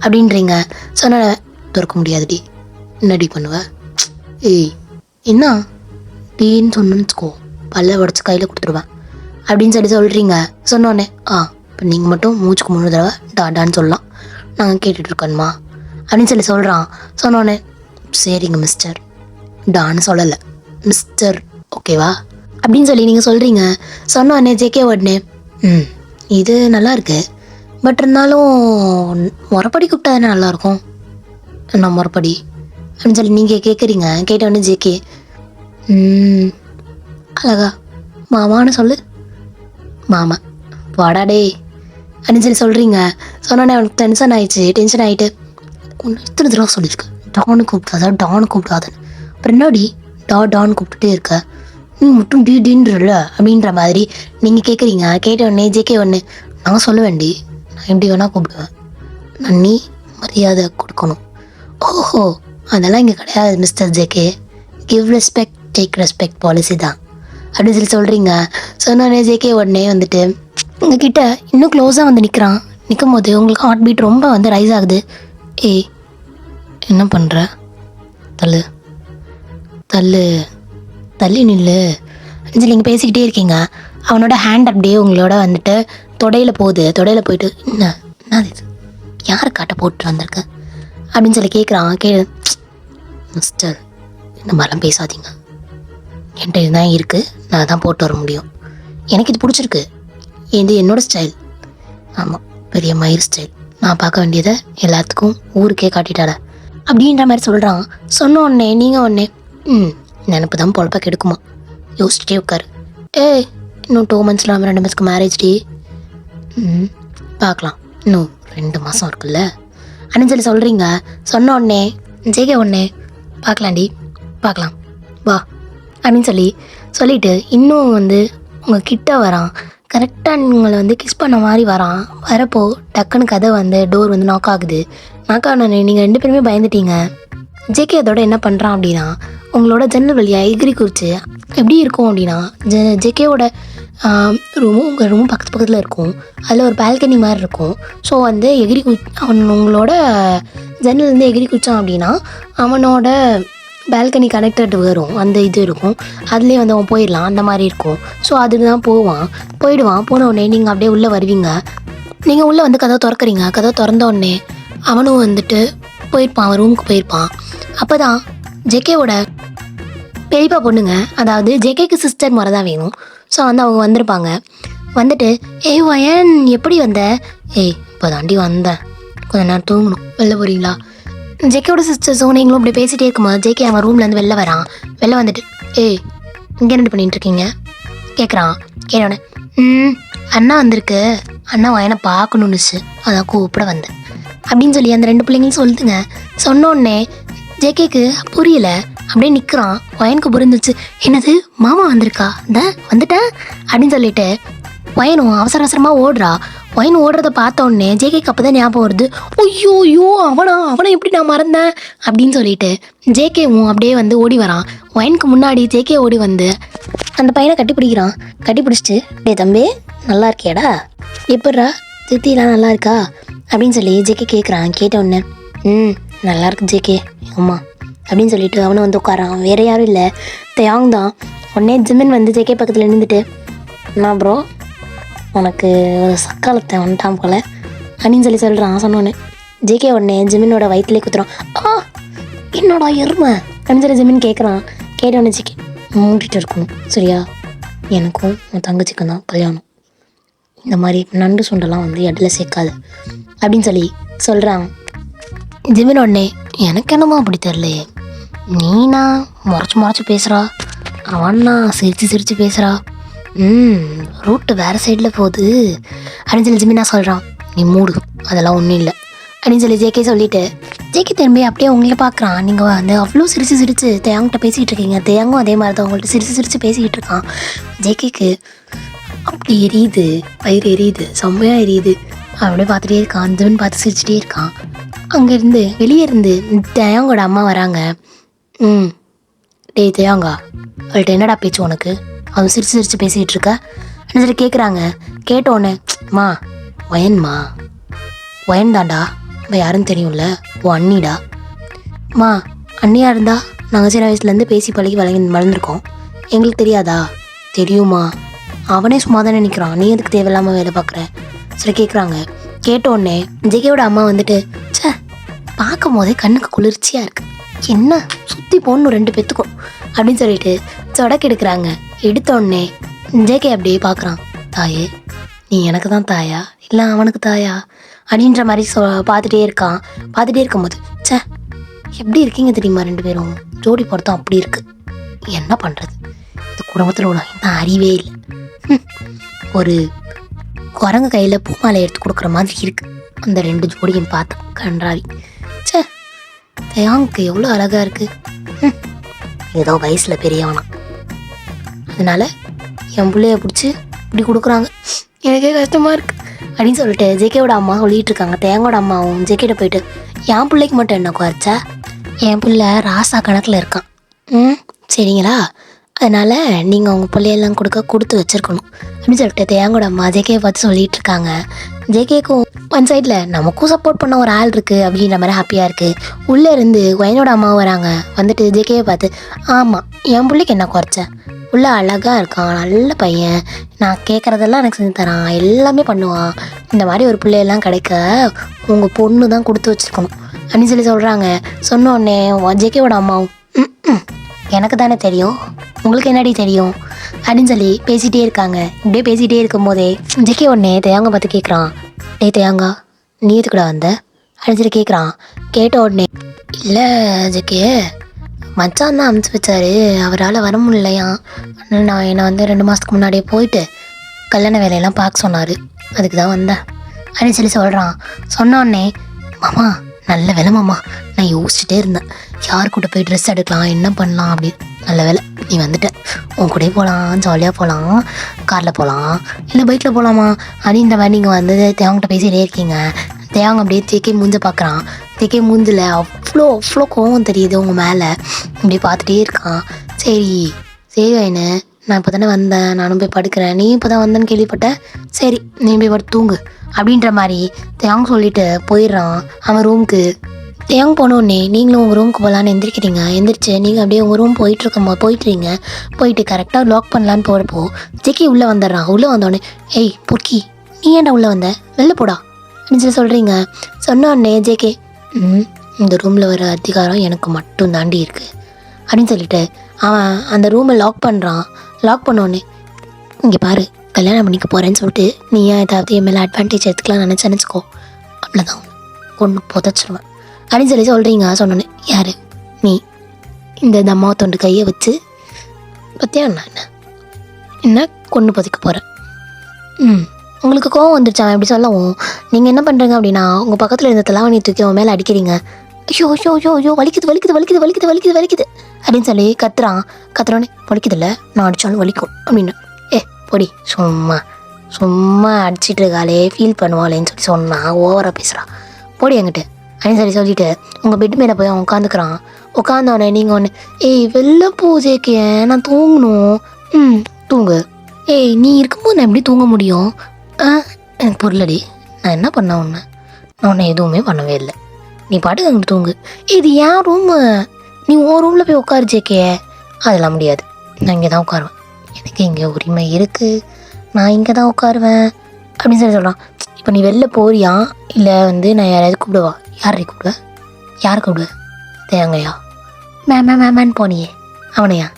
அப்படின்றீங்க. சொன்ன திறக்க முடியாதுடி, என்னடி பண்ணுவேன், ஏய் என்ன டீன்னு சொன்னு வச்சுக்கோ, பல்ல உடச்சி கையில் கொடுத்துருவேன் அப்படின்னு சொல்லி சொல்கிறீங்க. சொன்னோடனே இப்போ நீங்கள் மட்டும் மூச்சுக்கு 3 தடவை டாடான்னு சொல்லலாம், நாங்கள் கேட்டுட்டு இருக்கணுமா அப்படின்னு சொல்லி சொல்கிறான். சொன்னோடனே சரிங்க மிஸ்டர், டான்னு சொல்லலை மிஸ்டர், ஓகேவா அப்படின்னு சொல்லி நீங்கள் சொல்கிறீங்க. சொன்னோடனே ஜேகே உடனே இது நல்லா இருக்கு, பட் இருந்தாலும் முறைப்படி கூப்பிட்டா தானே நல்லாயிருக்கும், என்ன முறைப்படி அப்படின்னு சொல்லி நீங்கள் கேட்குறீங்க. கேட்ட உடனே ஜேகே அழகா மாமான்னு சொல்லு, மாமா வாடாடே அப்படின்னு சொல்லி சொல்கிறீங்க. சொன்னோடனே அவனுக்கு டென்ஷன் ஆகிட்டு ஒன்று இத்தனை தடவை சொல்லியிருக்கு, டான்னு கூப்பிடாத டான்னு கூப்பிடாதன்னு, அப்புறம் என்னடி டான்னு கூப்பிட்டுட்டே இருக்க, நீ மட்டும் டீன்றல அப்படின்ற மாதிரி நீங்கள் கேட்குறீங்க. கேட்ட உடனே ஜேகே ஒன்று நான் சொல்ல வேண்டி, நான் எப்படி வேணால் கூப்பிடுவேன், நான் நீ மரியாதை கொடுக்கணும். ஓஹோ அதெல்லாம் இங்கே கிடையாது mister JK, give respect take respect policy தான் அப்படின்னு சொல்லி சொல்கிறீங்க. சொன்னோடனே ஜேகே உடனே வந்துட்டு உங்ககிட்ட இன்னும் க்ளோஸாக வந்து நிற்கும் போது உங்களுக்கு ஹார்ட் பீட் ரொம்ப வந்து ரைஸ் ஆகுது. ஏய் என்ன பண்ணுற, தள்ளு தள்ளு தள்ளி நில்லு அப்படின்னு சொல்லி நீங்கள் பேசிக்கிட்டே இருக்கீங்க. அவனோட ஹேண்ட் அப்படியே உங்களோட வந்துட்டு தொடையில் போயிட்டு என்னது இது, யாரை காட்ட போட்டு வந்திருக்க அப்படின்னு சொல்லி கேட்குறான். மிஸ்டர் இந்த மாதிரிலாம் பேசாதீங்க, என்கிட்ட இதுதான் இருக்குது, நான் தான் போட்டு வர முடியும், எனக்கு இது பிடிச்சிருக்கு, இது என்னோடய ஸ்டைல், ஆமாம் பெரிய மயிர் ஸ்டைல், நான் பார்க்க வேண்டியதை எல்லாத்துக்கும் ஊருக்கே காட்டிட்டார அப்படின்ற மாதிரி சொல்கிறான். சொன்ன உடனே நீங்கள் உடனே நினப்பு தான் பொழப்ப கெடுக்குமா, யோசிச்சுட்டே உட்காரு, ஏய் இன்னும் 2 months 2 monthsக்கு மேரேஜ் டே, பார்க்கலாம் இன்னும் 2 மாதம் இருக்குல்ல அப்படின்னு சொல்லி சொல்கிறீங்க. சொன்ன உடனே ஜேகே உடனே பார்க்கலாண்டி பார்க்கலாம் வா அப்படின்னு சொல்லிட்டு இன்னும் வந்து உங்கள் கிட்ட வரான். கரெக்டாக உங்களை வந்து கிஸ் பண்ண மாதிரி வரான். வரப்போ டக்குன்னு கதை வந்து டோர் வந்து நாக் ஆகுது. நாக் ஆனோடனே நீங்கள் 2 பேருமே பயந்துட்டீங்க. ஜேகே அதோட என்ன பண்ணுறான் அப்படின்னா உங்களோட ஜன்னல் வழியாக எகிரி குறிச்சு எப்படி இருக்கும் அப்படின்னா ஜேகேவோட ரூமும் உங்கள் ரூமும் பக்கத்தில் இருக்கும். அதில் ஒரு பால்கனி மாதிரி இருக்கும். ஸோ வந்து அவன் உங்களோட ஜன்னல்லேருந்து எகிரி குதிச்சான் அப்படின்னா அவனோட பால்கனி கனெக்டட் வரும், அந்த இது இருக்கும், அதுலேயே வந்து அவன் போயிடலாம், அந்த மாதிரி இருக்கும். ஸோ அதுக்கு தான் போயிடுவான். போன உடனே நீங்கள் அப்படியே உள்ளே வருவீங்க. நீங்கள் உள்ளே வந்து கதவை திறக்கிறீங்க. கதவை திறந்த உடனே அவனும் வந்துட்டு போயிருப்பான், அவன் ரூமுக்கு போயிருப்பான். அப்போ தான் ஜேகேவோட பெரியப்பா பொண்ணுங்க, அதாவது ஜேகேக்கு சிஸ்டர் முறை தான் வேணும். ஸோ வந்து அவங்க வந்திருப்பாங்க. வந்துட்டு ஏய் வயன் எப்படி வந்த, ஏய் இப்போ தாண்டி வந்தேன், கொஞ்ச நேரம் தூங்கணும், வெளில போகிறீங்களா. ஜேகேவோட சிஸ்டர்ஸும் நீங்களும் அப்படி பேசிகிட்டே இருக்கும்போது ஜேகே அவன் ரூம்லேருந்து வெளில வரான். வெளில வந்துட்டு ஏய் இங்கே என்ன பண்ணிட்டு இருக்கீங்க கேட்குறான். கேட்டோடனே அண்ணா வந்திருக்கு, அண்ணா வயனை பார்க்கணுன்னுச்சு, அதான் கூப்பிட வந்தேன் அப்படின்னு சொல்லி அந்த 2 பிள்ளைங்களும் சொல்லுதுங்க. சொன்னோடனே ஜேகேக்கு புரியல, அப்படியே நிற்கிறான். வயனுக்கு புரிஞ்சிச்சு, என்னது மாமா வந்திருக்கா, வந்துட்டேன் அப்படின்னு சொல்லிட்டு வயனும் அவசரமாக ஓடுறா. வயன் ஓடுறத பார்த்த உடனே ஜேகேக்கு அப்போ தான் ஞாபகம் வருது, ஐயோ அவனை எப்படி நான் மறந்தேன் அப்படின்னு சொல்லிட்டு ஜேகேவும் அப்படியே வந்து ஓடி வரான். வயனுக்கு முன்னாடி ஜேகே ஓடி வந்து அந்த பையனை கட்டி பிடிச்சிட்டு டே தம்பி நல்லா இருக்கியாடா, எப்பட்றா சித்திலாம் நல்லா இருக்கா அப்படின்னு சொல்லி ஜேகே கேட்குறான். கேட்ட உடனே நல்லா இருக்கு ஜேகே அம்மா அப்படின்னு சொல்லிட்டு அவனை வந்து உட்காரான். வேறு யாரும் இல்லை, தயாங் தான். உடனே ஜிமின் வந்து ஜேகே பக்கத்தில் நின்றுட்டு என்ன ப்ரோ உனக்கு ஒரு சக்காலத்தை வந்துட்டான் போல அப்படின்னு சொல்கிறான். சொன்னோன்னே ஜேகே உடனே ஜிமினோட வயிற்றுலேயே குத்துறான். என்னோட எருமை அப்படின்னு சொல்லி ஜிமின் கேட்குறான். கேட்ட உடனே ஜேகே மூடிட்டு இருக்கணும் சரியா, எனக்கும் உன் தங்கச்சிக்கும் தான் கல்யாணம், இந்த மாதிரி நண்டு சுண்டெல்லாம் வந்து இடையில சேர்க்காது அப்படின்னு சொல்கிறான். ஜிமின் உடனே எனக்கு என்னமோ அப்படி தெரியலையே, நீனா முறைச்சி பேசுகிறா, அவன்னா சிரித்து பேசுகிறா, ரூட்டு வேறு சைடில் போகுது அப்படின்னு சொல்லி ஜிமினா சொல்கிறான். நீ மூடு, அதெல்லாம் ஒன்றும் இல்லை, அப்படின்னு சொல்லி ஜேகே சொல்லிட்டு ஜேகே திரும்பி அப்படியே உங்களை பார்க்குறான். நீங்கள் வந்து அவ்வளோ சிரித்து தேயாங்கிட்ட பேசிக்கிட்டு இருக்கீங்க. தேயாங்கும் அதே மாதிரி தான் உங்கள்கிட்ட சிரித்து பேசிக்கிட்டு இருக்கான். ஜேகேக்கு அப்படி எரியுது, வயிறு எரியுது, செம்மையாக எரியுது. அப்படியே பார்த்துட்டே இருக்கான். அந்தவன் பார்த்து சிரிச்சுட்டே இருக்கான். அங்கேருந்து வெளியே இருந்து தேயாங்கோட அம்மா வராங்க. டேய் தேயாங்கா, அவள்கிட்ட என்னடா பேச்சு உனக்கு? அவன் சிரித்து பேசிக்கிட்டு இருக்கா அப்படின்னு சொல்லி கேட்குறாங்க. கேட்டோடனே மா வயன்மா வயன் தாண்டா, இப்போ யாருன்னு தெரியும்ல, ஓ அண்ணிடா. மா அண்ணியாக இருந்தா நாங்கள் சின்ன வயசுலேருந்து பேசி பழகி வளர்ந்துருக்கோம், எங்களுக்கு தெரியாதா? தெரியுமா? அவனே சும்மா தானே நிற்கிறான், நீ எதுக்கு தேவையில்லாமல் வேலை பார்க்குற சரி கேட்குறாங்க. கேட்டோடனே ஜெகேயோட அம்மா வந்துட்டு சே பார்க்கும் போதே கண்ணுக்கு குளிர்ச்சியாக இருக்குது, என்ன சுற்றி போடணும் 2 பேத்துக்கும் அப்படின்னு சொல்லிட்டு சொடக்கு எடுக்கிறாங்க. எடுத்தோடனே ஜேகே அப்படியே பார்க்குறான். தாயே நீ எனக்கு தான் தாயா இல்லை அவனுக்கு தாயா அப்படின்ற மாதிரி பார்த்துட்டே இருக்கான். பார்த்துட்டே இருக்கும்போது சே எப்படி இருக்கீங்க தெரியுமா 2 பேரும், ஜோடி பொருத்தம் அப்படி இருக்குது. என்ன பண்ணுறது, இந்த குடும்பத்தில் உள்ள இந்த அறிவே இல்லை. ஒரு குரங்கு கையில் பூமாலை எடுத்து கொடுக்குற மாதிரி இருக்குது அந்த 2 ஜோடியும் பார்த்து கன்றாவி. சே தேயாங்க்கு எவ்வளோ அழகாக இருக்குது, ஏதோ வயசில் பெரியவனா, அதனால என் பிள்ளைய பிடிச்சி இப்படி கொடுக்குறாங்க, எனக்கே கஷ்டமாக இருக்குது அப்படின்னு சொல்லிட்டு ஜேகேவோட அம்மா சொல்லிகிட்டு இருக்காங்க. தேங்கோட அம்மாவும் ஜேகேட்ட போயிட்டு என் பிள்ளைக்கு மட்டும் என்ன குறைச்சா, என் பிள்ளை ராசா கணக்கில் இருக்கான், சரிங்களா, அதனால் நீங்கள் உங்கள் பிள்ளையெல்லாம் கொடுத்து வச்சுருக்கணும் அப்படின்னு சொல்லிட்டு தேங்கோட அம்மா ஜேகேவை பார்த்து சொல்லிகிட்டு இருக்காங்க. ஜேகேக்கும் ஒன் சைடில் நமக்கும் சப்போர்ட் பண்ண ஒரு ஆள் இருக்குது அப்படின்ற மாதிரி ஹாப்பியாக இருக்குது. உள்ளே இருந்து வயனோட அம்மாவும் வராங்க. வந்துட்டு ஜேகேவை பார்த்து ஆமாம் என் பிள்ளைக்கு என்ன குறைச்ச, உள்ள அழகாக இருக்கான், நல்ல பையன், நான் கேட்குறதெல்லாம் எனக்கு செஞ்சு தரான், எல்லாமே பண்ணுவான், இந்த மாதிரி ஒரு பிள்ளையெல்லாம் கிடைக்க உங்கள் பொண்ணு தான் கொடுத்து வச்சுருக்கணும் அப்படின்னு சொல்லி சொல்கிறாங்க. சொன்னோடனே ஜேகேவோட அம்மாவும் எனக்கு தானே தெரியும், உங்களுக்கு என்னடி தெரியும் அப்படின்னு சொல்லி பேசிகிட்டே இருக்காங்க. இப்படியே பேசிகிட்டே இருக்கும்போதே ஜேகே உடனே தேயாங்க பார்த்து கேட்குறான். டேய் தேயாங்கா நீ எதுக்குடா வந்த அப்படின்னு சொல்லி கேட்குறான். கேட்ட உடனே இல்லை ஜேகே மச்சான் தான் அமுச்சு வச்சாரு, அவரால் வர முடியலையா, நான் என்னை வந்து 2 மாதத்துக்கு முன்னாடியே போயிட்டு கல்யாண வேலையெல்லாம் பார்க்க சொன்னார், அதுக்கு தான் வந்தேன் அப்படின்னு சொல்லி சொல்கிறான். சொன்னோடனே மாமா நல்ல வேலை மாமா, நான் யோசிச்சுட்டே இருந்தேன் யார் கூட போய் ட்ரெஸ் எடுக்கலாம் என்ன பண்ணலாம் அப்படின்னு, நல்ல வேலை நீ வந்துட்ட, உன் கூட போகலாம், ஜாலியாக போகலாம், காரில் போகலாம் இல்லை பைக்கில் போகலாமா அப்படின்ற மாதிரி நீங்கள் வந்து தேவங்கிட்ட பேசிகிட்டே இருக்கீங்க. தேவங்க அப்படியே தேக்கே மூஞ்ச பார்க்குறான். தேக்கே மூஞ்சில் அவ்வளோ கோவம் தெரியுது உங்கள் மேலே. இப்படி பார்த்துட்டே இருக்கான். சரி வைனு, நான் இப்போ தானே வந்தேன், நானும் போய் படுக்கிறேன், நீ இப்போ தான் வந்தேன்னு கேள்விப்பட்டேன், சரி நீ போய் படுத்து தூங்கு அப்படின்ற மாதிரி தேவங்க சொல்லிட்டு போயிடுறான் அவன் ரூமுக்கு. தேவங்க போனோடனே நீங்களும் உங்கள் ரூமுக்கு போகலான்னு எந்திரிக்கிறீங்க. எந்திரிச்சு நீங்கள் அப்படியே உங்கள் ரூம் போயிட்டு கரெக்டாக லாக் பண்ணலான்னு போகிறப்போ ஜெக்கி உள்ளே வந்துடுறான். உள்ளே வந்தோடனே ஏய் பொறுக்கி நீ ஏன்டா உள்ளே வந்த, வெளில போடா அப்படின்னு சொல்லி சொல்கிறீங்க. சொன்னோடனே ஜேகே இந்த ரூமில் வர அதிகாரம் எனக்கு மட்டும் தாண்டி இருக்குது அப்படின்னு சொல்லிட்டு அவன் அந்த ரூமை லாக் பண்ணுறான். லாக் பண்ணோடனே இங்கே பாரு கல்யாணம் பண்ணிக்க போகிறேன்னு சொல்லிட்டு நீ ஏன் ஏதாவது என் மேலே அட்வான்டேஜ் எடுத்துக்கலாம் நினச்சிக்கோ, அவ்வளோதான் ஒன்று புதைச்சிருவேன் அப்படின்னு சொல்லி சொல்கிறீங்க. சொன்னோன்னே யார் நீ, இந்த அம்மாவை தொண்டு கையை வச்சு பற்றியா என்ன கொண்டு புதைக்க போகிறேன். உங்களுக்கு கோவம் வந்துருச்சு அவன் எப்படி சொல்லவும், நீங்கள் என்ன பண்ணுறீங்க அப்படின்னா உங்கள் பக்கத்தில் இருந்த தலைவணி தூக்கி அவன் மேலே அடிக்கிறீங்க. ஐயோ வலிக்குது அப்படின்னு சொல்லி கத்துறோன்னே வலிக்குதில்ல, நான் அடித்தாலும் வலிக்கும் அப்படின்னு. பொடி சும்மா அடிச்சிட்டு இருக்காளே ஃபீல் பண்ணுவாளேன்னு சொல்லி சொன்னான். ஓவராக பேசுகிறான், பொடி என்கிட்ட அப்படின்னு சொல்லிட்டு உங்கள் பெட் மேலே போய் அவன் உட்காந்துக்கிறான். உட்காந்தோடனே நீங்கள் ஒன்று வெளில போ ஜேகே நான் தூங்கணும். தூங்கு. நீ இருக்கும்போது நான் எப்படி தூங்க முடியும்? எனக்கு புரியலடி, நான் என்ன பண்ணேன் நான் உன்னை எதுவுமே பண்ணவே இல்லை, நீ பாட்டுக்கு அங்கே தூங்கு. இது ஏன் ரூமு, நீ உன் ரூமில் போய் உட்காரு ஜேகே. அதெல்லாம் முடியாது, நான் இங்கே தான் உட்காருவேன், எனக்கு இங்கே உரிமை இருக்குது, நான் இங்கே தான் உட்காருவேன் அப்படின்னு சொல்லி சொல்கிறான். இப்போ நீ வெளில போறியா இல்லை வந்து நான் யாராவது கூப்பிடுவா? யாரை கூப்பிடுவ? தேங்கையா மேமான்னு போனியே அவனையா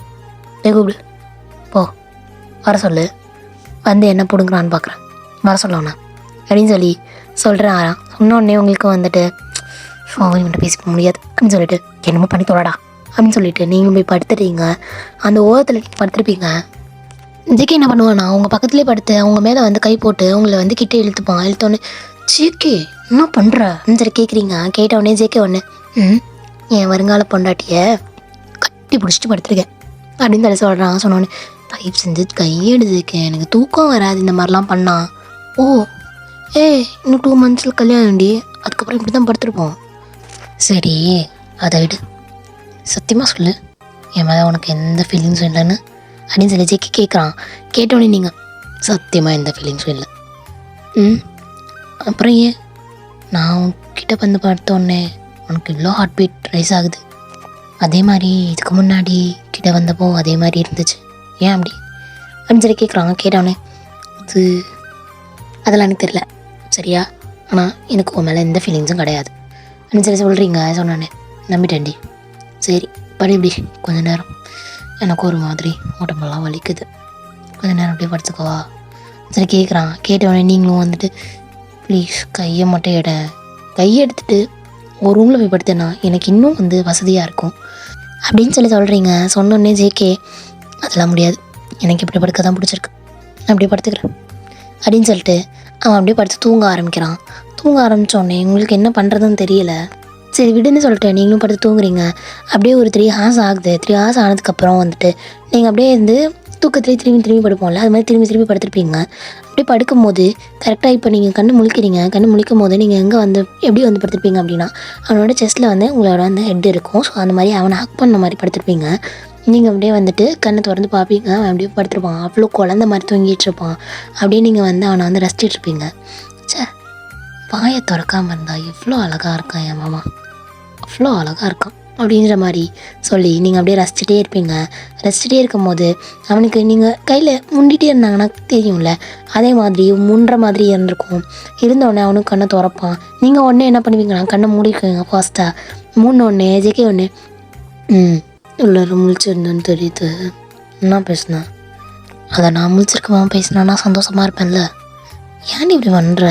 கூப்பிடு, போ வர சொல்லு, வந்து என்ன பிடுங்குறான்னு பார்க்குறேன், வர சொல்லணா அப்படின்னு சொல்லி சொல்கிறேன். சொன்னோடனே உங்களுக்கு வந்துட்டு இவன்கிட்ட பேசிக்க முடியாது அப்படின்னு சொல்லிட்டு என்னமோ பண்ணி தொலைடா அப்படின்னு சொல்லிட்டு நீங்களும் போய் படுத்துறீங்க. அந்த ஓரத்தில் நீங்கள் படுத்துருப்பீங்க. ஜெகே என்ன பண்ணுவானா உங்கள் பக்கத்துலேயே படுத்து அவங்க மேலே வந்து கை போட்டு உங்களை வந்து கிட்டே இழுத்துப்பான். இழுத்தோன்னே ஜேகே என்ன பண்ணுற அப்படின்னு சொல்லி கேட்குறீங்க. கேட்ட உடனே ஜேகே ஒன்று என் வருங்கால பொண்டாட்டிய கட்டி பிடிச்சிட்டு படுத்துருக்கேன் அப்படின்னு சொல்லி சொல்கிறான். சொன்னோன்னே தயவு செஞ்சு கையெடு ஜேகே, எனக்கு தூக்கம் வராது இந்த மாதிரிலாம் பண்ணா. ஓ இன்னும் 2 months கல்யாணம்டி, அதுக்கப்புறம் இப்படி தான் படுத்துருப்போம். சரி அதை விடு, சத்தியமாக சொல்லு என் மேலே உனக்கு எந்த ஃபீலிங்ஸும் இல்லைன்னு அப்படின்னு சொல்லி ஜேகே கேட்குறான். கேட்டோடனே நீங்கள் சத்தியமாக எந்த ஃபீலிங்ஸும் இல்லை. அப்புறம் ஏன் நான் உன்கிட்ட வந்து பார்த்தோன்னே உனக்கு இவ்வளோ ஹார்ட் பீட் ரைஸ் ஆகுது? அதே மாதிரி இதுக்கு முன்னாடி கிட்ட வந்தப்போ அதே மாதிரி இருந்துச்சு, ஏன் அப்படி அப்படின்னு சொல்லி கேட்குறாங்க. கேட்டவொடனே அதெல்லாம் எனக்கு தெரியல சரியா, ஆனால் எனக்கு உன் மேலே எந்த ஃபீலிங்ஸும் கிடையாது அப்படின்னு சொல்லி சொல்கிறீங்க. சொன்னானே நம்பிட்டேன்டி. சரி படி இப்படி கொஞ்ச நேரம், எனக்கு ஒரு மாதிரி உடம்பெல்லாம் வலிக்குது, கொஞ்ச நேரம் அப்படியே படுத்துக்கவா சரி கேட்குறான். கேட்டவொடனே நீங்களும் வந்துட்டு ப்ளீஸ் கையை மட்டும் கையை எடுத்துகிட்டு ஒரு ரூமில் போய் படுத்தேன்னா எனக்கு இன்னும் வந்து வசதியாக இருக்கும் அப்படின்னு சொல்லி சொல்கிறீங்க. சொன்னோடனே ஜேகே அதெல்லாம் முடியாது, எனக்கு இப்படி படுக்க தான் பிடிச்சிருக்கு, நான் அப்படியே படுத்துக்கிறேன் அப்படின்னு சொல்லிட்டு அவன் அப்படியே படுத்து தூங்க ஆரம்பிக்கிறான். தூங்க ஆரம்பித்தோடனே உங்களுக்கு என்ன பண்ணுறதுன்னு தெரியல. சரி விடுன்னு சொல்லிட்டு நீங்களும் படுத்து தூங்குறீங்க. அப்படியே ஒரு 3 hours ஆகுது. 3 hours ஆனதுக்கப்புறம் வந்துட்டு நீங்கள் அப்படியே இருந்து தூக்கத்துலேயே திரும்பி படுப்போம்ல, அது மாதிரி திரும்பி படுத்துருப்பீங்க. அப்படியே படுக்கும்போது கரெக்டாக இப்போ நீங்கள் கண்ணு முழிக்கிறீங்க. கண்ணு முழிக்கும் போது நீங்கள் எங்கே வந்து எப்படி வந்து படுத்துருப்பீங்க அப்படின்னா அவனோட செஸ்ட்டில் வந்து உங்களோட வந்து ஹெட் இருக்கும். ஸோ அந்த மாதிரி அவனை ஹக் பண்ண மாதிரி படுத்துருப்பீங்க. நீங்கள் அப்படியே வந்துட்டு கண்ணை திறந்து பார்ப்பீங்க, அவன் அப்படியே படுத்துருப்பான், அவ்வளோ குழந்த மாதிரி தூங்கிட்டு இருப்பான். அப்படியே நீங்கள் வந்து அவனை வந்து ரசிச்சிட்டு இருப்பீங்க. சே வாயை திறக்காமல் இருந்தா எவ்வளோ அழகாக இருக்கான் என் மாமா, அவ்வளோ அழகாக இருக்கான் அப்படின்ற மாதிரி சொல்லி நீங்கள் அப்படியே ரசிச்சிட்டே இருப்பீங்க. ரசிச்சிட்டே இருக்கும் போது அவனுக்கு நீங்கள் கையில் முண்டிகிட்டே இருந்தாங்கன்னா தெரியும்ல, அதே மாதிரி முன்ற மாதிரி இருந்திருக்கும். இருந்தோடனே அவனுக்கு கண்ணை திறப்பான். நீங்கள் உடனே என்ன பண்ணுவீங்கன்னா கண்ணை மூடிக்குவீங்க ஃபாஸ்ட்டாக. மூணு ஜேகே ஒன்று எல்லோரும் முழிச்சிருந்தேன்னு தெரியுது, என்ன பேசுனேன், அதை நான் முழிச்சிருக்கமா பேசினான்னா சந்தோஷமாக இருப்பேன்ல, ஏன் இப்படி பண்ணுற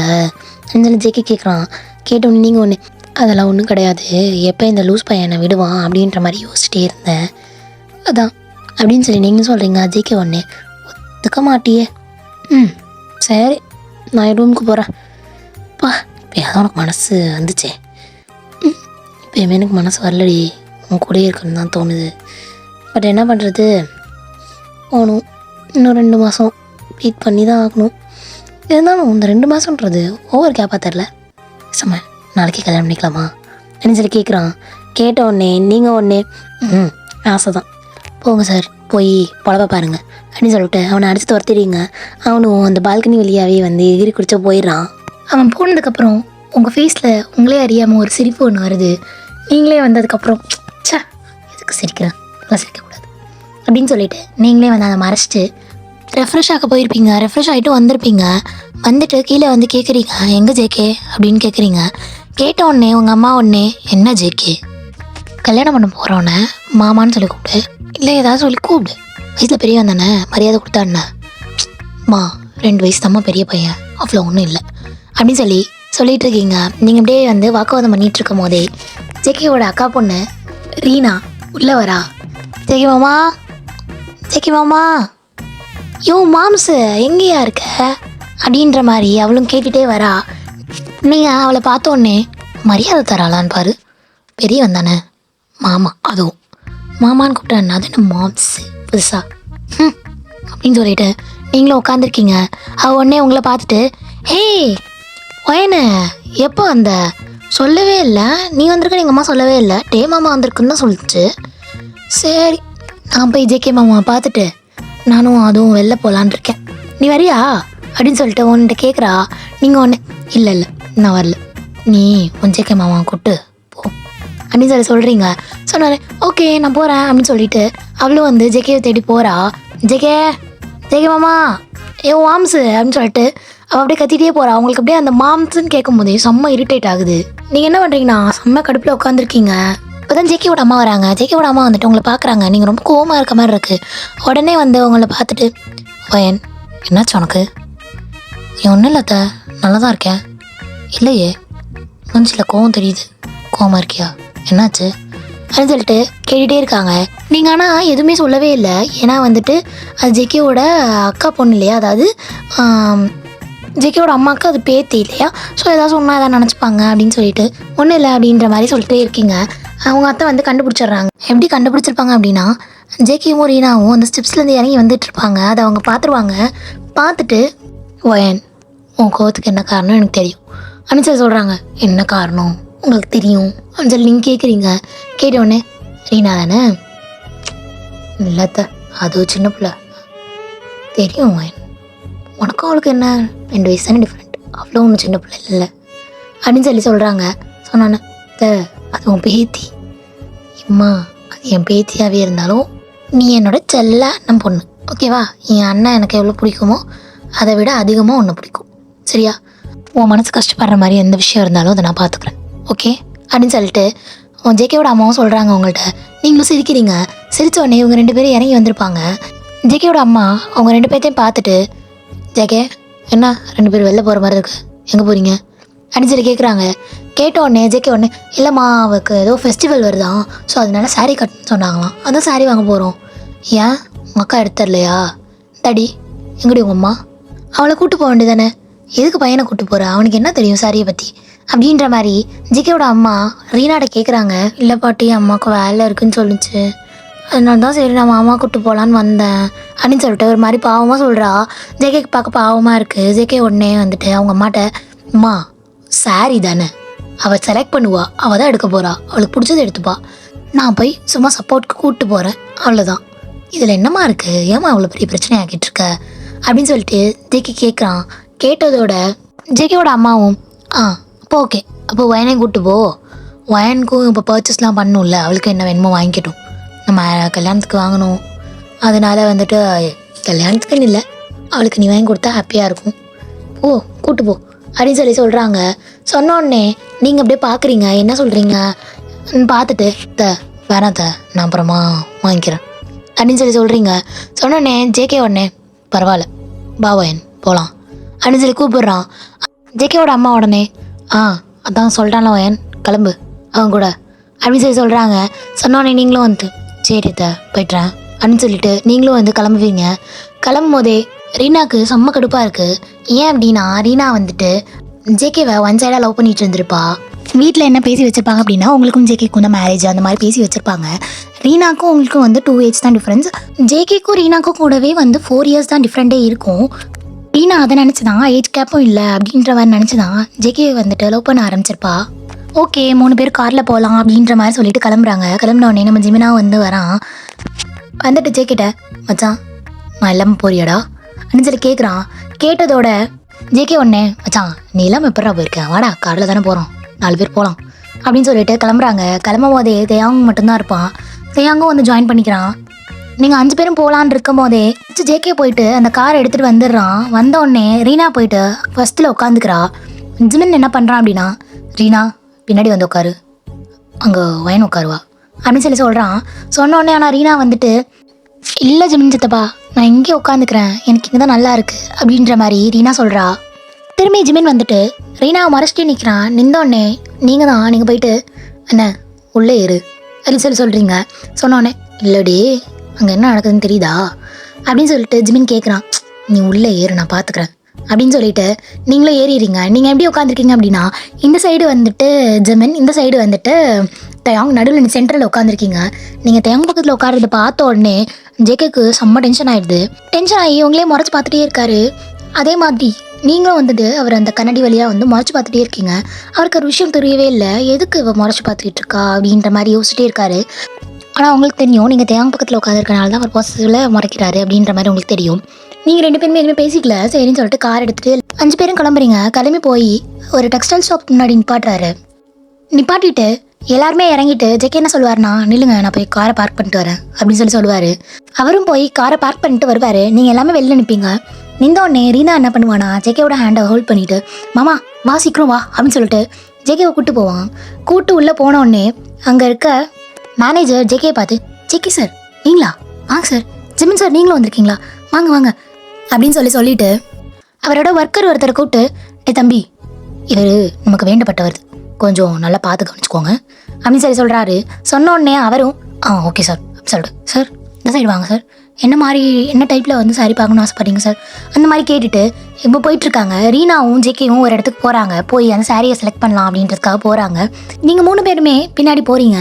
அப்படின்னு ஜேகே கேட்குறான். கேட்டோன்னு நீங்கள் ஒன்று அதெல்லாம் ஒன்றும் கிடையாது, எப்போ இந்த லூஸ் பையனை விடுவான் அப்படின்ற மாதிரி யோசிச்சிட்டே இருந்தேன், அதான் அப்படின்னு சொல்லி நீங்கள் சொல்கிறீங்க. ஜேகே ஒன்று ஒத்துக்க மாட்டியே. சரி நான் என் ரூமுக்கு போகிறேன். பா இப்போ ஏதாவது உனக்கு மனசு வந்துச்சே, இப்போயுமே எனக்கு மனசு வரலடி, உன் கூட இருக்குன்னு தான் தோணுது. பட் என்ன பண்ணுறது, போகணும், இன்னும் 2 மாதம் வெயிட் பண்ணி தான் ஆகணும். இருந்தாலும் இந்த 2 மாதன்றது ஓவர் கேப்பாக தெரில, சும்மா நாளைக்கு கல்யாணம் பண்ணிக்கலாமா அப்படின்னு சொல்லி கேட்குறான். கேட்ட உடனே நீங்கள் ஒன்று ஆசை தான், போங்க சார் போய் பொழப்ப பாருங்க அப்படின்னு சொல்லிட்டு அவனை அடித்து துரத்திடுங்க. அவனும் அந்த பால்கனி வழியாகவே வந்து எகிரி குடிச்ச போயிடுறான். அவன் போனதுக்கப்புறம் உங்கள் ஃபேஸில் உங்களே அறியாமல் ஒரு சிரிப்பு ஒன்று வருது. நீங்களே வந்ததுக்கப்புறம் சே எதுக்கு சிரிக்கிறேன், அதெல்லாம் சிரிக்கக்கூடாது அப்படின்னு சொல்லிட்டு நீங்களே வந்து அதை மறைச்சிட்டு ரெஃப்ரெஷ் ஆக போயிருப்பீங்க. ரெஃப்ரெஷ் ஆகிட்டு வந்திருப்பீங்க. வந்துட்டு கீழே வந்து கேட்குறீங்க எங்கே ஜேகே அப்படின்னு கேட்குறீங்க. கேட்ட உடனே உங்கள் அம்மா ஒன்று என்ன ஜேகே கல்யாணம் பண்ண போகிறோன்னே மாமான்னு சொல்லி கூப்பிடு, இல்லை ஏதாவது சொல்லி கூப்பிடு, வயசில் பெரியவன் தானே மரியாதை கொடுத்தாண்ணே, மா 2 வயசு தாம்மா பெரிய பையன், அவ்வளோ ஒன்றும் இல்லை அப்படின்னு சொல்லிட்டு இருக்கீங்க. நீங்கள் அப்படியே வந்து வாக்குவாதம் பண்ணிகிட்டு இருக்கும் போதே ஜேகேவோட அக்கா பொண்ணு ரீனா உள்ளே வரா. ஜேகே மாமா யோ மாம்ஸு எங்கேயா இருக்க அப்படின்ற மாதிரி அவளும் கேட்டுகிட்டே வரா. நீங்கள் அவளை பார்த்தோன்னே மரியாதை தராளான்னு பாரு, பெரியவன் தானே மாமா, அதுவும் மாமான்னு கூப்பிட்டேன், அது என்ன மாம்ஸு புதுசா அப்படின்னு சொல்லிட்டு நீங்களும் உட்காந்துருக்கீங்க. அவள் உடனே உங்களை பார்த்துட்டு ஹே ஒயனு எப்போ வந்த, சொல்லவே இல்லை, நீ வந்திருக்க எங்கள் அம்மா சொல்லவே இல்லை, டே மாமா வந்திருக்குன்னு தான் சொல்லிச்சு. சரி நான் போய் ஜேகே மாமாவை பார்த்துட்டு நானும் அதுவும் வெளில போகலான் இருக்கேன், நீ வரியா அப்படின்னு சொல்லிட்டு உன்கிட்ட கேட்குறா. நீங்கள் ஒன்று இல்லை நான் வரல, நீ உன் ஜேகே மாமாவை கூப்பிட்டு போ அப்படின்னு சொல்கிறீங்க. சொன்னார் ஓகே நான் போகிறேன் அப்படின்னு சொல்லிட்டு அவளும் வந்து ஜேகேவை தேடி போகிறா. ஜேகே மாமா ஏ மாம்ஸு அப்படின்னு சொல்லிட்டு அவள் அப்படியே கத்திட்டே போகிறா. அவங்களுக்கு அப்படியே அந்த மாம்ஸுன்னு கேட்கும் போதே செம்ம இரிட்டேட் ஆகுது. நீங்கள் என்ன பண்ணுறீங்கன்னா செம்ம கடுப்பில் உட்காந்துருக்கீங்க. இப்போ தான் ஜேகேவோட அம்மா வராங்க. ஜேகேவோட அம்மா வந்துட்டு உங்களை பார்க்குறாங்க. நீங்கள் ரொம்ப கோவமாக இருக்க மாதிரி இருக்குது. உடனே வந்து உங்களை பார்த்துட்டு வயன் என்னாச்சு உனக்கு, ஒன்றும் இல்லை நல்லா தான் இருக்கேன், இல்லையே மூஞ்சில் கோவம் தெரியுது, கோவமாக இருக்கியா, என்னாச்சு அப்படின்னு சொல்லிட்டு கேட்டுகிட்டே இருக்காங்க. நீங்கள் ஆனால் எதுவுமே சொல்லவே இல்லை. ஏன்னா வந்துட்டு அது ஜேகேவோட அக்கா பொண்ணு இல்லையா, அதாவது ஜேகேவோட அம்மாவுக்கு அது பேத்தி இல்லையா, ஸோ ஏதாவது சொன்னால் எதாவது நினச்சிப்பாங்க அப்படின்னு சொல்லிட்டு ஒன்றும் இல்லை அப்படின்ற மாதிரி சொல்லிட்டே இருக்கீங்க. அவங்க அத்தை வந்து கண்டுபிடிச்சிடுறாங்க. எப்படி கண்டுபிடிச்சிருப்பாங்க அப்படின்னா, ஜேகேவும் ரீனாவும் அந்த ஸ்டெப்ஸ்லேருந்து இறங்கி வந்துட்டு இருப்பாங்க. அதை அவங்க பார்த்துருவாங்க. பார்த்துட்டு ஒயன் உன் கோவத்துக்கு என்ன காரணம் எனக்கு தெரியும் அப்படின்னு சொல்லி சொல்கிறாங்க. என்ன காரணம் உங்களுக்கு தெரியும் அப்படின்னு சொல்லி நீங்கள் கேட்குறீங்க. கேட்டவுடனே ரீனா தானே, இல்லத்த அது சின்ன பிள்ளை தெரியும் ஒயன், உனக்கும் அவளுக்கு என்ன 2 வயசு தானே டிஃப்ரெண்ட், அவ்வளோ ஒன்றும் சின்ன பிள்ளை இல்லை அப்படின்னு சொல்லி சொல்கிறாங்க. சொன்னானே அது உன் பேத்தி. அம்மா அது என் பேத்தியாகவே இருந்தாலும் நீ என்னோட செல்ல அண்ணன் பொண்ணு, ஓகேவா? என் அண்ணன் எனக்கு எவ்வளோ பிடிக்குமோ அதை விட அதிகமாக ஒன்று பிடிக்கும், சரியா? உன் மனசு கஷ்டப்படுற மாதிரி எந்த விஷயம் இருந்தாலும் அதை நான் பார்த்துக்குறேன், ஓகே அப்படின்னு சொல்லிட்டு உன் ஜேகேவோட அம்மாவும் சொல்கிறாங்க உங்கள்கிட்ட. நீங்களும் சிரிக்கிறீங்க. சிரித்த உடனே இவங்க 2 பேரும் இறங்கி வந்திருப்பாங்க. ஜேகேவோட அம்மா அவங்க 2 பேர்த்தையும் பார்த்துட்டு, ஜேகே என்ன 2 பேர் வெளில போகிற மாதிரி இருக்கு, எங்கே போகிறீங்க அப்படின்னு சொல்லி கேட்குறாங்க. கேட்ட உடனே ஜேகே உடனே இல்லைம்மா அவளுக்கு ஏதோ ஃபெஸ்டிவல் வருதான், ஸோ அதனால சாரீ கட்டணும்னு சொன்னாங்களாம், அதான் சாரீ வாங்க போகிறோம். ஏன் உங்கள் அக்கா எடுத்துடலையா? டாடி எங்கடி உங்கள் அம்மா, அவளை கூப்பிட்டு போக வேண்டியதானே, எதுக்கு பையனை கூப்பிட்டு போகிற, அவனுக்கு என்ன தெரியும் சாரியை பற்றி அப்படின்ற மாதிரி ஜேகேவோட அம்மா ரீனாட்ட கேட்குறாங்க. இல்லை பாட்டி அம்மாவுக்கு வேலை இருக்குன்னு சொல்லிச்சு, அதனால தான் சரி நான் மாமா கூப்பிட்டு போகலான்னு வந்தேன் அப்படின்னு சொல்லிட்டு ஒரு மாதிரி பாவமாக சொல்கிறா. ஜேகேக்கு பார்க்க பாவமாக இருக்குது. ஜேகே உடனே வந்துட்டு அவங்க அம்மாட்ட, அம்மா சாரி தானே அவள் செலக்ட் பண்ணுவா, அவள் தான் எடுக்க போகிறா, அவளுக்கு பிடிச்சதை எடுத்துப்பா, நான் போய் சும்மா சப்போர்ட்க்கு கூப்பிட்டு போகிறேன், அவ்வளோதான், இதில் என்னம்மா இருக்குது, ஏம்மா அவ்வளோ பெரிய பிரச்சனை ஆக்கிட்டு இருக்க அப்படின்னு சொல்லிட்டு ஜேகே கேட்குறான். கேட்டதோட ஜேகேவோட அம்மாவும் அப்போ ஓகே, அப்போ வயனையும் கூப்பிட்டு போ, வயனுக்கும் இப்போ பர்ச்சேஸ்லாம் பண்ணணும்ல, அவளுக்கு என்ன வேணுமோ வாங்கிக்கட்டும், நம்ம கல்யாணத்துக்கு வாங்கணும், அதனால் வந்துட்டு கல்யாணத்துக்குன்னு இல்லை, அவளுக்கு நீ வாங்கி கொடுத்தா ஹாப்பியாக இருக்கும், ஓ கூப்பிட்டு போ அப்படின்னு சொல்லி சொல்கிறாங்க. சொன்னோடனே நீங்கள் அப்படியே பார்க்குறீங்க, என்ன சொல்கிறீங்க பார்த்துட்டு வேணாம் நான் அப்புறமா வாங்கிக்கிறேன் அப்படின்னு சொல்லி சொல்கிறீங்க. சொன்னோடனே ஜேகே உடனே பரவாயில்ல பாவயன் போகலாம் அப்படின்னு சொல்லி கூப்பிடுறான். ஜேகேவோட அம்மா உடனே அதான் சொல்கிறான்ல வயன் கிளம்பு அவங்க கூட அப்படின்னு சொல்லி சொல்கிறாங்க. சொன்னோடனே நீங்களும் வந்துட்டு சரி போய்ட்றேன் அப்படின்னு சொல்லிட்டு நீங்களும் வந்து கிளம்புவீங்க. கிளம்பும் போதே ரீனாவுக்கு செம்ம கடுப்பாக இருக்குது. ஏன் அப்படின்னா ரீனா வந்துட்டு ஜேகேவை 1 சைடாக லவ் பண்ணிட்டு இருந்திருப்பா. வீட்டில் என்ன பேசி வச்சுருப்பாங்க அப்படின்னா, உங்களுக்கும் ஜேகேக்கும் தான் மேரேஜ் அந்த மாதிரி பேசி வச்சுருப்பாங்க. ரீனாக்கும் உங்களுக்கும் வந்து 2 ஏஜ் தான் டிஃப்ரென்ஸ். ஜேகேக்கும் ரீனாக்கும் கூடவே வந்து 4 இயர்ஸ் தான் டிஃப்ரெண்ட்டே இருக்கும். ரீனா அதை நினச்சி தான் ஏஜ் கேப்பும் இல்லை அப்படின்ற மாதிரி நினச்சி தான் ஜேகே வந்துட்டு லவ் பண்ண ஆரம்பிச்சிருப்பா. ஓகே 3 பேர் காரில் போகலாம் அப்படின்ற மாதிரி சொல்லிட்டு கிளம்புறாங்க. கிளம்புன உடனே நம்ம ஜிமினா வந்து வரான். வந்துட்டு ஜேகிட்ட மச்சான் நான் இல்லாமல் போறியாடா அப்படின்னு சொல்லி கேட்குறான். கேட்டதோட ஜேகே உடனே மச்சான் நீ இல்லாமல் எப்படா போயிருக்கேன், வாடா காரில் தானே போகிறோம் 4 பேர் போகலாம் அப்படின்னு சொல்லிட்டு கிளம்புறாங்க. கிளம்பும் போதே தேயாங் மட்டும்தான் இருப்பான். தேயாங்கும் வந்து ஜாயின் பண்ணிக்கிறான். நீங்கள் 5 பேரும் போகலான்னு இருக்கும் போதே ஜேகே போயிட்டு அந்த காரை எடுத்துகிட்டு வந்துடுறான். வந்த உடனே ரீனா போயிட்டு ஃபர்ஸ்ட்டில் உட்காந்துக்கிறா. ஜிமின் என்ன பண்ணுறான் அப்படின்னா, ரீனா பின்னாடி வந்து உட்காரு, அங்கே வயன் உட்காருவா அப்படின்னு சொல்லி சொல்கிறான். சொன்ன உடனே ஆனால் ரீனா வந்துட்டு இல்லை ஜிமின் சித்தப்பா நான் இங்கே உட்காந்துக்கிறேன், எனக்கு இங்கே தான் நல்லா இருக்குது அப்படின்ற மாதிரி ரீனா சொல்கிறா. திரும்பி ஜிமின் வந்துட்டு ரீனாவை மறைச்சிட்டே நிற்கிறான். நின்றோடனே நீங்கள் போயிட்டு என்ன உள்ளே ஏறு அப்படின்னு சொல்கிறீங்க. சொன்னோடனே இல்லடி அங்கே என்ன நடக்குதுன்னு தெரியுதா அப்படின்னு சொல்லிட்டு ஜிமின் கேட்குறான். நீ உள்ளே ஏறு நான் பார்த்துக்கிறேன் அப்படின்னு சொல்லிட்டு நீங்களும் ஏறிடுறீங்க. நீங்கள் எப்படி உட்காந்துருக்கீங்க அப்படின்னா, இந்த சைடு வந்துட்டு ஜிமின், இந்த சைடு வந்துட்டு தயாங், நடுவில் சென்டரில் உட்காந்துருக்கீங்க. நீங்கள் தயாங் பக்கத்தில் உட்காரது பார்த்த உடனே ஜேகேக்கு செம்ம டென்ஷன் ஆகிடுது. டென்ஷன் ஆகி உங்களே முறைச்சி பார்த்துட்டே இருக்காரு. அதே மாதிரி நீங்களும் வந்துட்டு அவர் அந்த கண்ணாடி வழியாக வந்து முறைச்சி பார்த்துட்டே இருக்கீங்க. அவருக்கு ஒரு விஷயம் தெரியவே இல்லை, எதுக்கு இவ முறைச்சி பார்த்துக்கிட்டு இருக்கா அப்படின்ற மாதிரி யோசிச்சுட்டே இருக்காரு. ஆனால் உங்களுக்கு தெரியும் நீங்கள் தேங்காய் பக்கத்தில் உட்காந்துருக்கனால தான் அவர் பாசிட்டிவில் முறைக்கிறாரு அப்படின்ற மாதிரி உங்களுக்கு தெரியும். நீங்கள் 2 பேருமே எதுவுமே பேசிக்கல. சரின்னு சொல்லிட்டு கார் எடுத்துகிட்டு 5 பேரும் கிளம்புறீங்க. கிளம்பி போய் ஒரு டெக்ஸ்டைல் ஷாப் முன்னாடி நிப்பாட்டுறாரு. நிப்பாட்டிட்டு எல்லாருமே இறங்கிட்டு ஜேகே என்ன சொல்லுவார்னா, நில்லுங்க நான் போய் காரை பார்க் பண்ணிட்டு வரேன் அப்படின்னு சொல்லுவார். அவரும் போய் காரை பார்க் பண்ணிட்டு வருவார். நீங்கள் எல்லாமே வெளில நிற்பீங்க. நின்றோடனே ரீனா என்ன பண்ணுவானா, ஜேகேவோட ஹேண்டை ஹோல்ட் பண்ணிவிட்டு மாமா வா சீக்கிரம் வா அப்படின்னு சொல்லிட்டு ஜேகேவை கூப்பிட்டு போவான். கூப்பிட்டு உள்ளே போனோடனே அங்கே இருக்க மேனேஜர் ஜேகே பார்த்து, ஜேகே சார் நீங்களா, வாங்க சார். ஜிமின் சார் நீங்களும் வந்திருக்கீங்களா, வாங்க வாங்க அப்படின்னு சொல்லிட்டு அவரோட ஒர்க்கர் ஒருத்தரை கூப்பிட்டு, தம்பி இவர் நமக்கு வேண்டப்பட்டவர், கொஞ்சம் நல்லா பார்த்து கவனிச்சுக்கோங்க அப்படின்னு சொல்கிறாரு. சொன்னோடனே அவரும் ஓகே சார் சொல்லிட்டு, சார் இந்த சைடு வாங்க சார் என்ன மாதிரி என்ன டைப்பில் வந்து சாரி பார்க்கணும்னு ஆசைப்படுறீங்க சார் அந்த மாதிரி கேட்டுட்டு இப்போ போயிட்டுருக்காங்க. ரீனாவும் ஜேகேவும் ஒரு இடத்துக்கு போகிறாங்க. போய் அந்த சாரியை செலக்ட் பண்ணலாம் அப்படின்றதுக்காக போகிறாங்க. நீங்கள் 3 பேருமே பின்னாடி போகிறீங்க.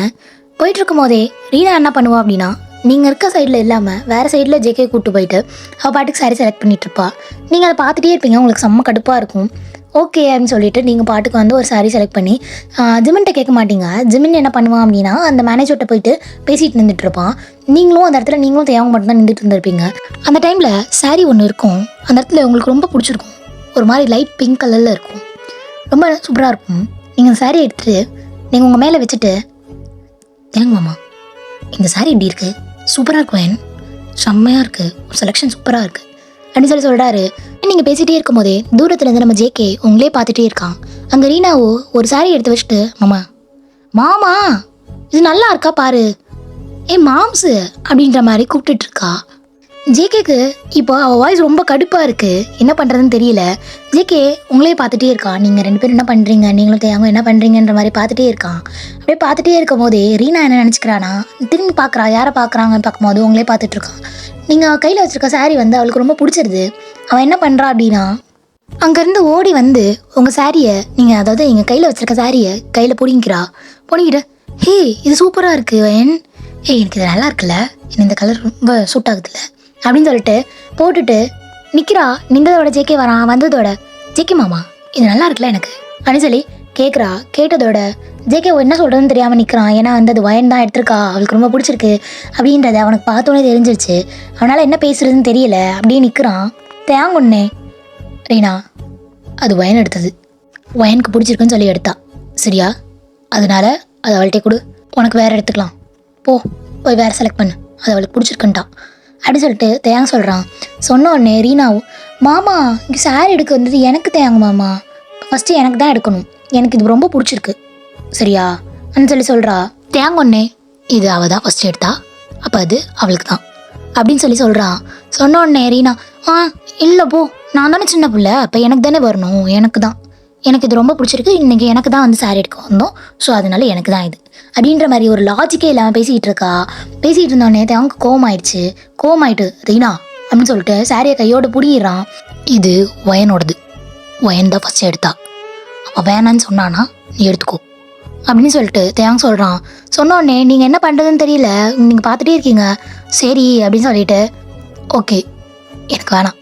போயிட்டுருக்கும் போதே ரீனா என்ன பண்ணுவா அப்படின்னா, நீங்கள் இருக்க சைடில் இல்லாமல் வேறு சைடில் ஜேகே கூப்பிட்டு போயிட்டு அவள் பாட்டுக்கு சாரி செலக்ட் பண்ணிகிட்ருப்பா. நீங்கள் அதை பார்த்துட்டே இருப்பீங்க. உங்களுக்கு செம்ம கடுப்பாக இருக்கும். ஓகே அப்படின்னு சொல்லிட்டு நீங்கள் பாட்டுக்கு வந்து ஒரு சாரி செலக்ட் பண்ணி ஜிமின்கிட்ட கேட்க மாட்டீங்க. ஜிமின் என்ன பண்ணுவான் அப்படின்னா, அந்த மேனேஜர்கிட்ட போயிட்டு பேசிகிட்டு நின்றுட்டுருப்பான். நீங்களும் அந்த இடத்துல நீங்களும் தேவங்க மட்டும்தான் நின்றுட்டு இருந்திருப்பீங்க. அந்த டைமில் சாரி ஒன்று இருக்கும். அந்த இடத்துல உங்களுக்கு ரொம்ப பிடிச்சிருக்கும். ஒரு மாதிரி லைட் பிங்க் கலரில் இருக்கும். ரொம்ப சூப்பராக இருக்கும். நீங்கள் அந்த சாரி எடுத்துகிட்டு நீங்கள் உங்கள் மேலே வச்சுட்டு, ஏங்க மாமா இந்த சாரி இப்படி இருக்குது, சூப்பராக இருக்கும், ஏன் செம்மையாக இருக்குது, செலெக்ஷன் சூப்பராக இருக்குது அப்படின்னு சொல்கிறாரு. நீங்கள் பேசிகிட்டே இருக்கும் போதே தூரத்துலேருந்து நம்ம ஜேகே உங்களே பார்த்துட்டே இருக்கான். அங்கே ரீனாவோ ஒரு சாரி எடுத்து வச்சுட்டு, மாமா மாமா இது நல்லா இருக்கா பாரு, மாம்ஸு அப்படின்ற மாதிரி கூப்பிட்டுட்ருக்கா. ஜேகேக்கு இப்போ அவள் வாய்ஸ் ரொம்ப கடுப்பாக இருக்குது. என்ன பண்ணுறதுன்னு தெரியல. ஜேகே உங்களே பார்த்துட்டே இருக்கான். நீங்கள் 2 பேரும் என்ன பண்ணுறீங்க, நீங்களும் தேங்க என்ன பண்ணுறீங்கன்ற மாதிரி பார்த்துட்டே இருக்கான். அப்படியே பார்த்துட்டே இருக்கும் போதே ரீனா என்ன நினச்சிக்கிறானா, திரும்பி பார்க்குறா. யாரை பார்க்குறாங்கன்னு பார்க்கும்போது உங்களே பார்த்துட்ருக்கான். நீங்கள் கையில் வச்சுருக்க சாரி வந்து அவளுக்கு ரொம்ப பிடிச்சிருது. அவன் என்ன பண்ணுறா அப்படின்னா, அங்கேருந்து ஓடி வந்து உங்கள் சாரியை நீங்கள் அதாவது நீங்கள் கையில் வச்சுருக்க சாரியை கையில் பிடிங்கிட்டு, ஹே இது சூப்பராக இருக்குது வேன், எனக்கு இது நல்லா இருக்குல்ல, எனக்கு இந்த கலர் ரொம்ப சூட் ஆகுதுல்ல அப்படின்னு சொல்லிட்டு போட்டுட்டு நிற்கிறா. நின்றதோட ஜேகே வரான். வந்ததோட ஜேகே மாமா இது நல்லா இருக்குல்ல எனக்கு அப்படின்னு சொல்லி கேட்குறா. கேட்டதோட ஜேகே என்ன சொல்கிறதுன்னு தெரியாமல் நிற்கிறான். ஏன்னா வந்து அது வயன் தான் எடுத்திருக்கா, அவளுக்கு ரொம்ப பிடிச்சிருக்கு அப்படின்றத அவனுக்கு பார்த்தோன்னே தெரிஞ்சிருச்சு. அவனால் என்ன பேசுறதுன்னு தெரியல. அப்படியே நிற்கிறான். தேங்கொன்னே ரீனா அது வயன் எடுத்தது, வயனுக்கு பிடிச்சிருக்குன்னு சொல்லி எடுத்தா சரியா, அதனால அது அவள்கிட்ட கொடு, உனக்கு வேறு எடுத்துக்கலாம், போய் வேறு செலக்ட் பண்ணு, அது அவளுக்கு பிடிச்சிருக்குன்ட்டான் அப்படின்னு சொல்லிட்டு தேங்க சொல்கிறான். சொன்ன உடனே ரீனாவும், மாமா இங்கே சாரி எடுக்க வந்தது எனக்கு தேங்க மாமா, ஃபஸ்ட்டு எனக்கு தான் எடுக்கணும், எனக்கு இது ரொம்ப பிடிச்சிருக்கு சரியா அப்படின்னு சொல்கிறா. தேங்க உடனே இது அவள் தான் ஃபஸ்ட்டு எடுத்தா, அப்போ அது அவளுக்கு தான் அப்படின்னு சொல்கிறான். சொன்ன உடனே ரீனா, இல்லை போ, நான் தானே சின்ன பிள்ளை, அப்போ எனக்கு தானே வரணும், எனக்கு இது ரொம்ப பிடிச்சிருக்கு, இன்றைக்கி எனக்கு தான் வந்து சாரி எடுக்க வந்தோம், ஸோ அதனால எனக்கு தான் இது அப்படின்ற மாதிரி ஒரு லாஜிக்கே இல்லாமல் பேசிகிட்டு இருக்கா. பேசிகிட்டு இருந்தோடனே அவங்க கோவமாயிட்டு ரீனா அப்படின்னு சொல்லிட்டு சாரியை கையோடு பிடிக்கிறான். இது வயனோடது, வயன் தான் ஃபஸ்ட்டு எடுத்தா, அவள் வேணான்னு சொன்னானா நீ எடுத்துக்கோ அப்படின்னு சொல்லிட்டு தேங்க சொல்கிறான். சொன்னோடனே நீங்கள் என்ன பண்ணுறதுன்னு தெரியல, நீங்கள் பார்த்துட்டே இருக்கீங்க. சரி அப்படின்னு சொல்லிட்டு, ஓகே எனக்கு வேணாம்,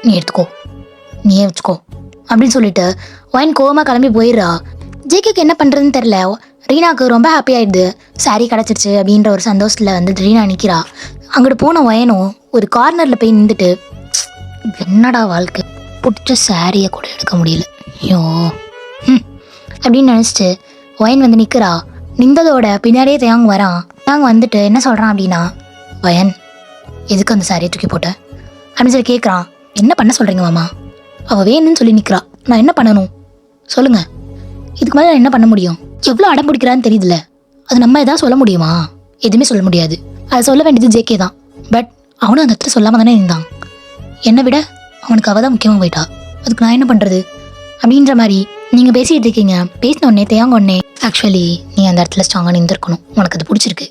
நீ எடுத்துக்கோ, நீயே வச்சுக்கோ அப்படின்னு சொல்லிட்டு வயன் கோவமாக கிளம்பி போயிடுறா. ஜேகேக்கு என்ன பண்ணுறதுன்னு தெரில. ரீனாவுக்கு ரொம்ப ஹாப்பி ஆகிடுது, சாரி கிடச்சிருச்சு அப்படின்ற ஒரு சந்தோஷத்தில் வந்து ரீனா நிற்கிறா. அங்கிட்டு போன வயனும் ஒரு கார்னரில் போய் நின்றுட்டு, என்னடா வாழ்க்கை, பிடிச்ச சாரியை கூட எடுக்க முடியல, ஐயோ அப்படின்னு நினச்சிட்டு வயன் வந்து நிற்கிறா. நின்றதோட பின்னாடியே தேங்க வரான். தேங்க வந்துட்டு என்ன சொல்கிறான் அப்படின்னா, வயன் எதுக்கு அந்த சாரியை தூக்கி போட்ட அப்படின்னு சொல்லி கேட்குறான். என்ன பண்ண சொல்கிறீங்க மாமா, அவள் வேணும்னு சொல்லி நிற்கிறா, நான் என்ன பண்ணணும் சொல்லுங்கள், இதுக்கு மேலே நான் என்ன பண்ண முடியும், எவ்வளோ அடம் பிடிக்கிறான்னு தெரியுதுல்ல, அது நம்ம எதாவது சொல்ல முடியுமா, எதுவுமே சொல்ல முடியாது. அதை சொல்ல வேண்டியது ஜேகே தான். பட் அவனும் அந்த இடத்துல சொல்லாமல் தானே இருந்தான். என்னை விட அவனுக்கு அவள் தான் முக்கியமாக போயிட்டா, அதுக்கு நான் என்ன பண்ணுறது அப்படின்ற மாதிரி நீங்கள் பேசிகிட்டு இருக்கீங்க. பேசினோடனே தேங்க உடனே, ஆக்சுவலி நீ அந்த இடத்துல ஸ்ட்ராங்காக நின்றுருக்கணும், உனக்கு அது பிடிச்சிருக்கு,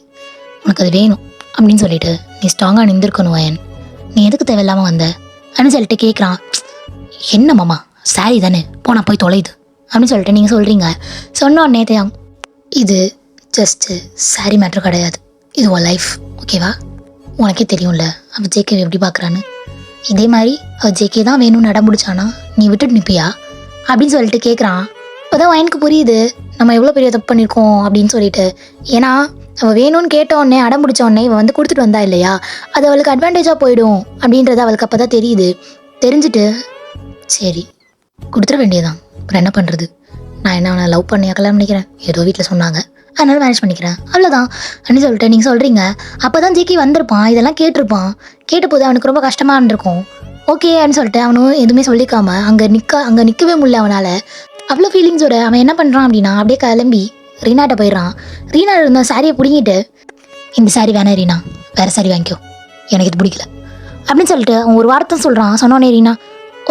உனக்கு அது வேணும் அப்படின்னு சொல்லிட்டு நீ ஸ்ட்ராங்காக நின்றுருக்கணும் வயன், நீ எதுக்கு தேவையில்லாமல் வந்த அப்படின்னு சொல்லிட்டு கேட்குறான். என்ன மாமா சாரி தானே, போனால் போய் தொலையுது அப்படின்னு சொல்லிட்டு நீங்கள் சொல்கிறீங்க. சொன்னோடனே தேங்க, இது ஜஸ்ட்டு சாரி மேட்ரு கிடையாது, இது உன் லைஃப் ஓகேவா, உனக்கே தெரியும்ல அவள் ஜேகே எப்படி பார்க்குறான்னு, இதே மாதிரி அவள் ஜேகே தான் வேணும்னு நடம் முடிச்சானா நீ விட்டுட்டு நிற்பியா அப்படின்னு சொல்லிட்டு கேட்குறான். இப்போ தான் வயனுக்கு புரியுது நம்ம எவ்வளோ பெரிய தப்பு பண்ணியிருக்கோம் அப்படின்னு சொல்லிட்டு. ஏன்னா அவள் வேணும்னு கேட்டோடனே அடம் பிடிச்சோடனே இவன் வந்து கொடுத்துட்டு வந்தா இல்லையா, அது அவளுக்கு அட்வான்டேஜாக போயிடும் அப்படின்றது அவளுக்கு அப்போ தான் தெரியுது. தெரிஞ்சுட்டு சரி கொடுத்துட வேண்டியதான், அப்புறம் என்ன பண்ணுறது, நான் என்ன அவனை லவ் பண்ணி கல்யாணம் பண்ணிக்கிறேன், ஏதோ வீட்டில் சொன்னாங்க அதனால மேனேஜ் பண்ணிக்கிறேன் அவ்வளோதான் அப்படின்னு சொல்லிட்டு நீங்கள் சொல்கிறீங்க. அப்போ தான் ஜேகே வந்திருப்பான், இதெல்லாம் கேட்டிருப்பான். கேட்டபோது அவனுக்கு ரொம்ப கஷ்டமாக இருந்திருக்கும். ஓகே அப்படின்னு சொல்லிட்டு அவனும் எதுவுமே சொல்லிக்காம அங்கே நிற்கவே முடியல அவனால். அவ்வளோ ஃபீலிங்ஸோட அவன் என்ன பண்ணுறான் அப்படின்னா, அப்படியே கிளம்பி ரீனாட்ட போயிடுறான். ரீனா இருந்த சாரியை பிடிங்கிட்டு, இந்த சாரி வேணாம் ரீனா, வேறு சாரி வாங்கிக்கோ, எனக்கு இது பிடிக்கல அப்படின்னு சொல்லிட்டு அவன் ஒரு வார்த்தை சொல்கிறான். சொன்னோன்னே ரீனா,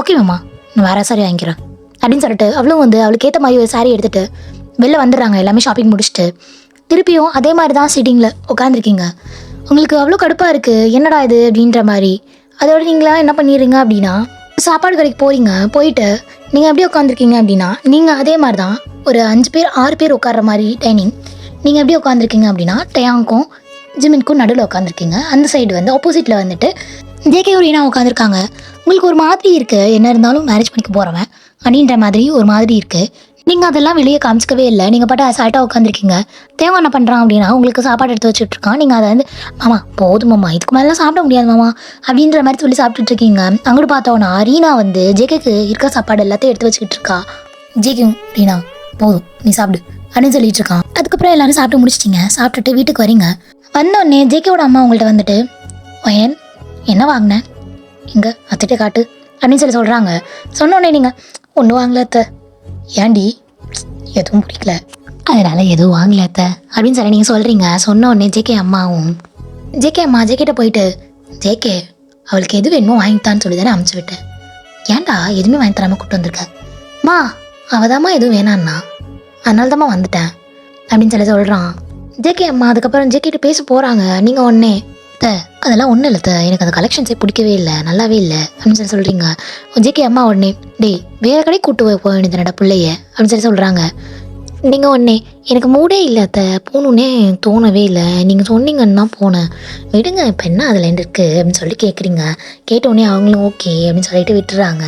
ஓகே மாமா நான் வேறு சாரி வாங்கிக்கிறேன் அப்படின்னு சொல்லிட்டு அவளும் வந்து அவளுக்கு ஏற்ற மாதிரி ஒரு சாரி எடுத்துகிட்டு வெளில வந்துடுறாங்க. எல்லாமே ஷாப்பிங் முடிச்சுட்டு திருப்பியும் அதே மாதிரி தான் சிட்டிங்கில் உட்காந்துருக்கீங்க. உங்களுக்கு அவ்வளோ கடுப்பாக இருக்குது, என்னடா இது அப்படின்ற மாதிரி. அதோட நீங்களாம் என்ன பண்ணிடுறீங்க அப்படின்னா, சாப்பாடு கடைக்கு போகிறீங்க, போயிட்டு நீங்கள் அப்படியே உட்காந்துருக்கீங்க அப்படின்னா, நீங்கள் அதே மாதிரி தான் ஒரு 5 பேர் 6 பேர் உட்கார்ற மாதிரி டைனிங். நீங்கள் எப்படி உட்காந்துருக்கீங்க அப்படின்னா, டயாங்க்கும் ஜிமின்க்கும் நடுவில் உட்காந்துருக்கீங்க. அந்த சைடு வந்து ஆப்போசிட்டில் வந்துட்டு ஜேகே ரீனா உட்காந்துருக்காங்க. உங்களுக்கு ஒரு மாதிரி இருக்குது, என்ன இருந்தாலும் மேரேஜ் பண்ணிக்க போகிறவன் அப்படின்ற மாதிரி ஒரு மாதிரி இருக்குது. நீங்கள் அதெல்லாம் வெளியே காமிச்சிக்கவே இல்லை, நீங்கள் பாட்டு அசால்ட்டாக உட்காந்துருக்கீங்க. தேவை என்ன பண்ணுறான் அப்படின்னா, உங்களுக்கு சாப்பாடு எடுத்து வச்சுட்ருக்கான். நீங்கள் அதை வந்து மாமா போதும் மாமா, இதுக்கு மேலாம் சாப்பிட முடியாது மாமா அப்படின்ற மாதிரி சொல்லி சாப்பிட்டுட்ருக்கீங்க. அங்கிட்டு பார்த்தோன்னா ரீனா வந்து ஜேகேக்கு இருக்க சாப்பாடு எல்லாத்தையும் எடுத்து வச்சுக்கிட்டு இருக்கா. ஜேகேவும் ரீனா போதும் நீ சாப்பிடு அப்படின்னு சொல்லிட்டு இருக்கான். அதுக்கப்புறம் எல்லாரும் சாப்பிட்டு முடிச்சிட்டிங்க. சாப்பிட்டுட்டு வீட்டுக்கு வரீங்க. வந்தோடனே ஜேகேவோட அம்மா உங்கள்கிட்ட வந்துட்டு, ஒயன் என்ன வாங்கினேன் இங்கே அத்திட்ட காட்டு அப்படின்னு சொல்லி சொல்கிறாங்க. சொன்னோடனே நீங்கள் ஒன்றும் வாங்கல அத்தை. ஏன்டி எதுவும் பிடிக்கல அதனால் எதுவும் வாங்கல அத்தை அப்படின்னு சொல்லி நீங்கள் சொல்கிறீங்க. சொன்னோடனே ஜேகே அம்மாவும் ஜேகேட்ட போயிட்டு, ஜேகே அவளுக்கு எது வேணுமோ வாங்கித்தான்னு சொல்லி தானே அமுச்சு விட்டேன், ஏன்டா எதுவுமே வாங்கி தராமல் கூப்பிட்டு வந்திருக்க. மா அவதாம்மா எதுவும் வேணான்னா அதனால தாம்மா வந்துட்டேன் அப்படின்னு சொல்லி சொல்கிறான் ஜேகே அம்மா. அதுக்கப்புறம் ஜேகேட்ட பேச போகிறாங்க. நீங்கள் ஒன்றே அதெல்லாம் ஒன்றும் இல்லை எனக்கு அந்த கலெக்ஷன்ஸே பிடிக்கவே இல்லை, நல்லாவே இல்லை அப்படின்னு சொல்லி சொல்கிறீங்க. ஜேகே அம்மா உடனே டேய் வேறு கடை கூட்டு போக வேண்டியதுனடா பிள்ளைய அப்படின்னு சொல்லி சொல்கிறாங்க. நீங்கள் உடனே எனக்கு மூடே இல்லை போகணுன்னே தோணவே இல்லை, நீங்கள் சொன்னீங்கன்னு தான் போனேன், விடுங்க இப்போ என்ன அதில் இருக்குது அப்படின்னு சொல்லி கேட்குறீங்க. கேட்டோடனே அவங்களும் ஓகே அப்படின்னு சொல்லிட்டு விட்டுறாங்க.